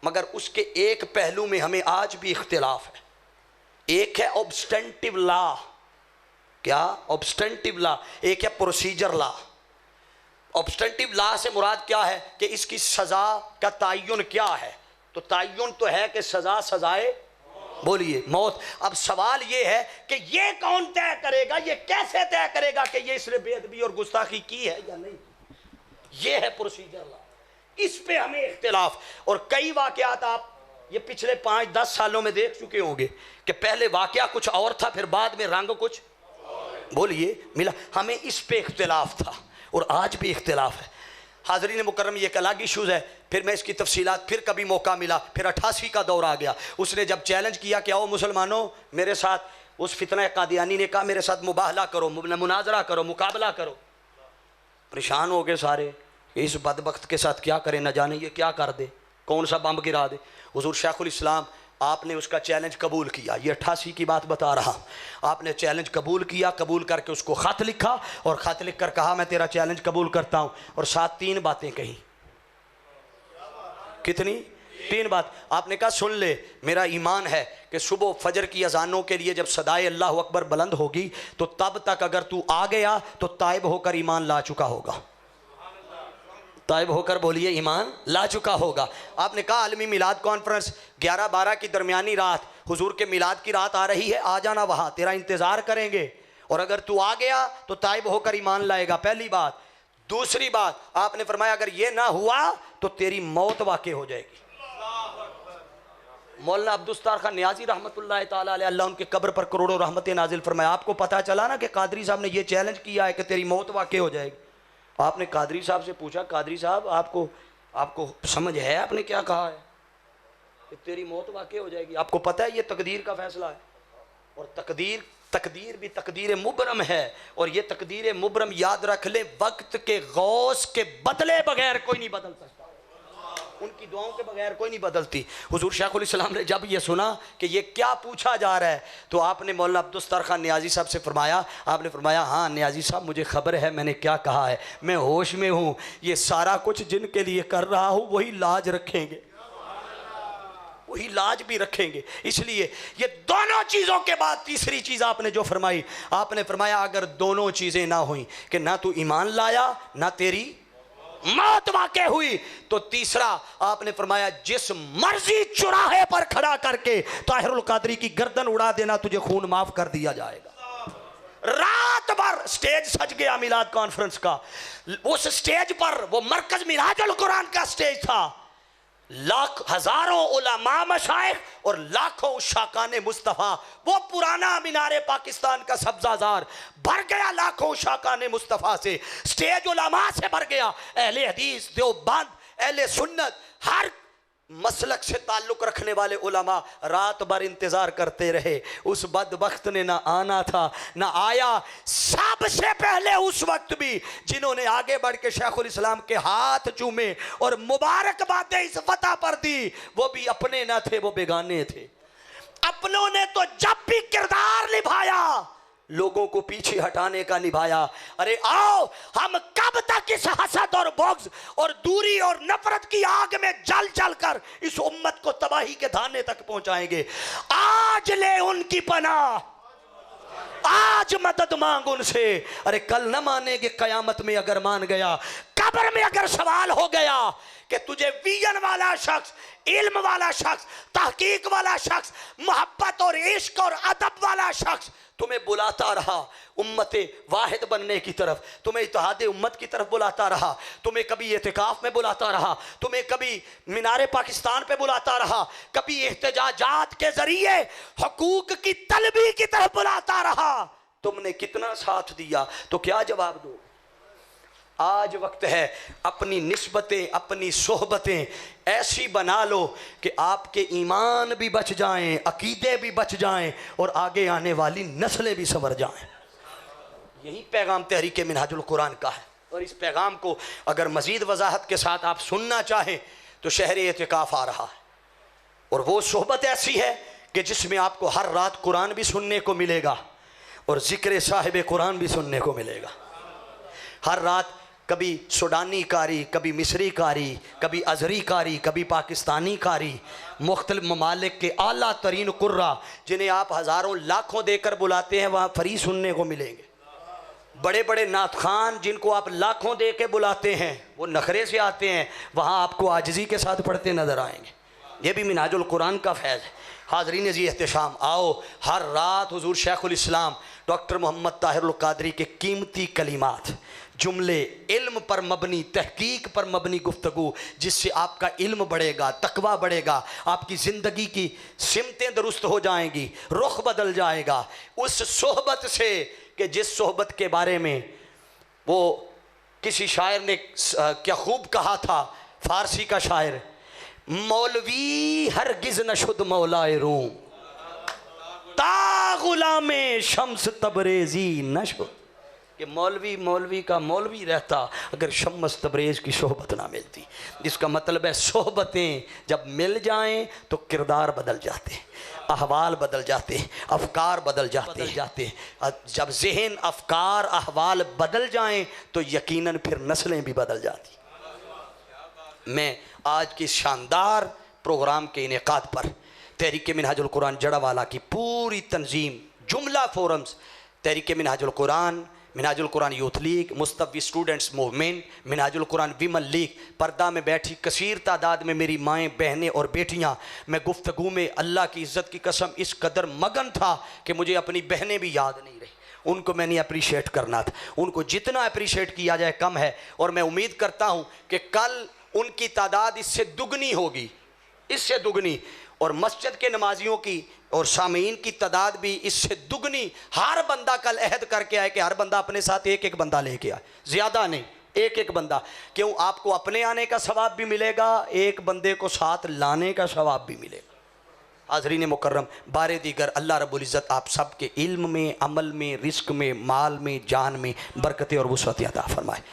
मगर उसके एक पहलू में हमें आज भी इख्तिलाफ है। एक है ऑब्स्टेंटिव लॉ, क्या ऑब्स्टेंटिव लॉ, एक है प्रोसीजर लॉ। ऑब्स्टेंटिव लॉ से मुराद क्या है कि इसकी सज़ा का तयन क्या है, तो तयन तो है कि सज़ा सजाए बोलिए मौत। अब सवाल ये है कि ये कौन तय करेगा, ये कैसे तय करेगा कि ये इसने बेअदबी और गुस्ताखी की है या नहीं। ये है प्रोसीजर लॉ, इस पे हमें इख्तिलाफ। और कई वाक़यात आप ये पिछले 5-10 सालों में देख चुके होंगे कि पहले वाक़या कुछ और था, फिर बाद में रंग कुछ बोलिए मिला। हमें इस पे इख्तिलाफ था और आज भी इख्तिलाफ है। हाज़रीन मुकर्रम, ये एक अलग इशूज़ है, फिर मैं इसकी तफसीलात फिर कभी मौका मिला। फिर 88 का दौर आ गया, उसने जब चैलेंज किया कि आओ मुसलमानों मेरे साथ, उस फितना कादियानी ने कहा मेरे साथ मुबाहला करो, मुनाजरा करो, मुकाबला करो। परेशान हो गए सारे, इस बदबख्त के साथ क्या करें, न जाने ये क्या कर दे, कौन सा बम गिरा दे। हुजूर शेखुल इस्लाम आपने उसका चैलेंज कबूल किया, ये 88 की बात बता रहा हूँ। आपने चैलेंज कबूल किया, कबूल करके उसको ख़त लिखा और ख़त लिख कर कहा मैं तेरा चैलेंज कबूल करता हूँ, और साथ 3 बातें कही। कितनी? 3 बात। आपने कहा सुन ले, मेरा ईमान है कि सुबह फजर की अजानों के लिए जब सदाए अल्लाह अकबर बुलंद होगी तो तब तक अगर तू आ गया तो ताइब होकर ईमान ला चुका होगा। ताइब होकर बोलिए ईमान ला चुका होगा। आपने कहा आलमी मिलाद कॉन्फ्रेंस 11-12 की दरमियानी रात, हुजूर के मिलाद की रात आ रही है, आ जाना, वहाँ तेरा इंतज़ार करेंगे, और अगर तू आ गया तो ताइब होकर ईमान लाएगा। पहली बात। दूसरी बात आपने फरमाया अगर ये ना हुआ तो तेरी मौत वाक़ई हो जाएगी। मौलाना अब्दुस्तार खान नियाजी रहमतुल्लाह ताला अलैह, अल्लाह उनके कब्र पर करोड़ों रहमतें नाजिल फरमाया। आपको पता चला ना कि कादरी साहब ने ये चैलेंज किया है कि तेरी मौत वाक़ई हो जाएगी। आपने कादरी साहब से पूछा, कादरी साहब आपको समझ है आपने क्या कहा है कि तेरी मौत वाक़ई हो जाएगी? आपको पता है ये तकदीर का फैसला है, और तकदीर भी तकदीर मुबरम है, और ये तकदीर मुबरम याद रख ले, वक्त के गौस के बदले बगैर कोई नहीं बदल सकता, उनकी दुआओं के बगैर कोई नहीं बदलती। हुजूर शेखुल इस्लाम ने जब ये सुना कि ये क्या पूछा जा रहा है तो आपने मौलाना अब्दुस्तार खान नियाजी साहब से फरमाया, आपने फरमाया हाँ नियाजी साहब मुझे खबर है मैंने क्या कहा है, मैं होश में हूँ, ये सारा कुछ जिनके लिए कर रहा हूँ वही लाज रखेंगे, वही लाज भी रखेंगे। इसलिए ये दोनों चीज़ों के बाद तीसरी चीज़ आपने जो फरमाई, आपने फरमाया अगर दोनों चीज़ें ना हुई कि ना तू ईमान लाया ना तेरी मौत वाक़ई हुई, तो तीसरा आपने फरमाया जिस मर्जी चुराहे पर खड़ा करके ताहिरुल कादरी की गर्दन उड़ा देना, तुझे खून माफ कर दिया जाएगा। रात भर स्टेज सज गया मिलाद कॉन्फ्रेंस का, उस स्टेज पर वो मरकज मिराजुल कुरान का स्टेज था, हजारों उलमा मशाइख और लाखों शाकाने मुस्तफ़ा, वो पुराना मीनारे पाकिस्तान का सब्जाजार भर गया लाखों शाकाने मुस्तफ़ा से, स्टेज उलमा से भर गया, अहले हदीस, देवबंद, अहले सुन्नत, हर मसलक से ताल्लुक़ रखने वाले उलमा रात भर इंतज़ार करते रहे। उस बदबख्त ने ना आना था ना आया। सबसे पहले उस वक्त भी जिन्होंने आगे बढ़ के शेखुल इस्लाम के हाथ चूमे और मुबारकबादें इस फतह पर दी, वो भी अपने ना थे, वो बेगाने थे। अपनों ने तो जब भी किरदार निभाया लोगों को पीछे हटाने का निभाया। अरे आओ, हम कब तक इस हसद और बुग़्ज़ और दूरी और नफरत की आग में जल जल कर इस उम्मत को तबाही के धाने तक पहुंचाएंगे। आज ले उनकी पनाह, आज मदद मांग उनसे। अरे कल न मानेंगे, कयामत में अगर मान गया, कब्र में अगर सवाल हो गया कि तुझे विजन वाला शख्स, इल्म वाला शख्स, तहकीक वाला शख्स, मोहब्बत और इश्क और अदब वाला शख्स तुम्हें बुलाता रहा उम्मते वाहिद बनने की तरफ, तुम्हें इत्तेहाद उम्मत की तरफ बुलाता रहा, तुम्हें कभी एतिकाफ में बुलाता रहा, तुम्हें कभी मीनारे पाकिस्तान पे बुलाता रहा, कभी एहतजाजात के जरिए हकूक की तलबी की तरफ बुलाता रहा, तुमने कितना साथ दिया? तो क्या जवाब दो? आज वक्त है अपनी निस्बतें, अपनी सोहबतें ऐसी बना लो कि आपके ईमान भी बच जाएं, अकीदे भी बच जाएं और आगे आने वाली नस्लें भी संवर जाएं। यही पैगाम तहरीक मिनहाजुल कुरान का है। और इस पैगाम को अगर मज़ीद वजाहत के साथ आप सुनना चाहें तो शहर एतिकाफ़ आ रहा है, और वो सोहबत ऐसी है कि जिसमें आपको हर रात कुरान भी सुनने को मिलेगा और ज़िक्र साहिब कुरान भी सुनने को मिलेगा। हर रात कभी सूडानी कारी, कभी मिस्री कारी, कभी अजहरी कारी, कभी पाकिस्तानी कारी, मुख्तलिफ ममालिक के आला तरीन कुर्रा जिन्हें आप हज़ारों लाखों देकर बुलाते हैं, वहाँ फ्री सुनने को मिलेंगे। बड़े बड़े नात खान जिनको आप लाखों दे के बुलाते हैं, वो नखरे से आते हैं, वहाँ आपको आजिज़ी के साथ पढ़ते नज़र आएंगे। ये भी मिनहाजुल कुरान का फैज़ है। हाज़रीन जी एहतशाम, आओ हर रात हुज़ूर शेखुल इस्लाम डॉक्टर मोहम्मद ताहिरुल क़ादरी के कीमती कलिमात, जुमले, इल्म पर मबनी, तहकीक पर मबनी गुफ्तगू, जिससे आपका इल्म बढ़ेगा, तकवा बढ़ेगा, आपकी ज़िंदगी की सिमतें दुरुस्त हो जाएंगी, रुख बदल जाएगा। उस सोहबत से कि जिस सोहबत के बारे में वो किसी शायर ने क्या खूब कहा था, फ़ारसी का शायर, मौलवी हरगिज़ न शुद मौलाए रूम, ता गुलामे शम्स तबरेज़ी न शुद। कि मौलवी का मौलवी रहता अगर शम्स तबरेज की सोहबत ना मिलती। जिसका मतलब है सोहबतें जब मिल जाएं तो किरदार बदल जाते, अहवाल बदल जाते, अफकार बदल जाते। जब ज़हन, अफकार, अहवाल बदल जाएं तो यकीनन फिर नस्लें भी बदल जाती। मैं आज की शानदार प्रोग्राम के इनेकाद पर तहरीक मिनहाजुल कुरान जड़ावाला की पूरी तंजीम, जुमला forums, Tehreek Minhajul Quran, Minhajul Quran youth league, Mustafavi students movement, Minhajul Quran women league, पर्दा में बैठी कसीर तादाद में मेरी माएँ, बहनें और बेटियाँ, मैं गुफ्तगू में अल्लाह की इज़्ज़त की कसम इस कदर मगन था कि मुझे अपनी बहनें भी याद नहीं रही। उनको मैंने अप्रीशिएट करना था, उनको जितना अप्रीशिएट किया जाए कम है। और मैं उम्मीद करता हूँ कि कल उनकी तादाद इससे दुगनी होगी, इससे दुगनी, और मस्जिद के नमाजियों की और सामीन की तादाद भी इससे दुगनी। हर बंदा कल अहद करके आए कि हर बंदा अपने साथ एक एक बंदा लेके आए, ज़्यादा नहीं, एक एक बंदा। क्यों? आपको अपने आने का सवाब भी मिलेगा, एक बंदे को साथ लाने का सवाब भी मिलेगा। हाज़रीन मुकर्रम, बारे दीगर अल्लाह रब्बुल इज़्ज़त आप सब के इल्म में, अमल में, रिस्क में, माल में, जान में बरकतें और वुसअत अता फरमाए।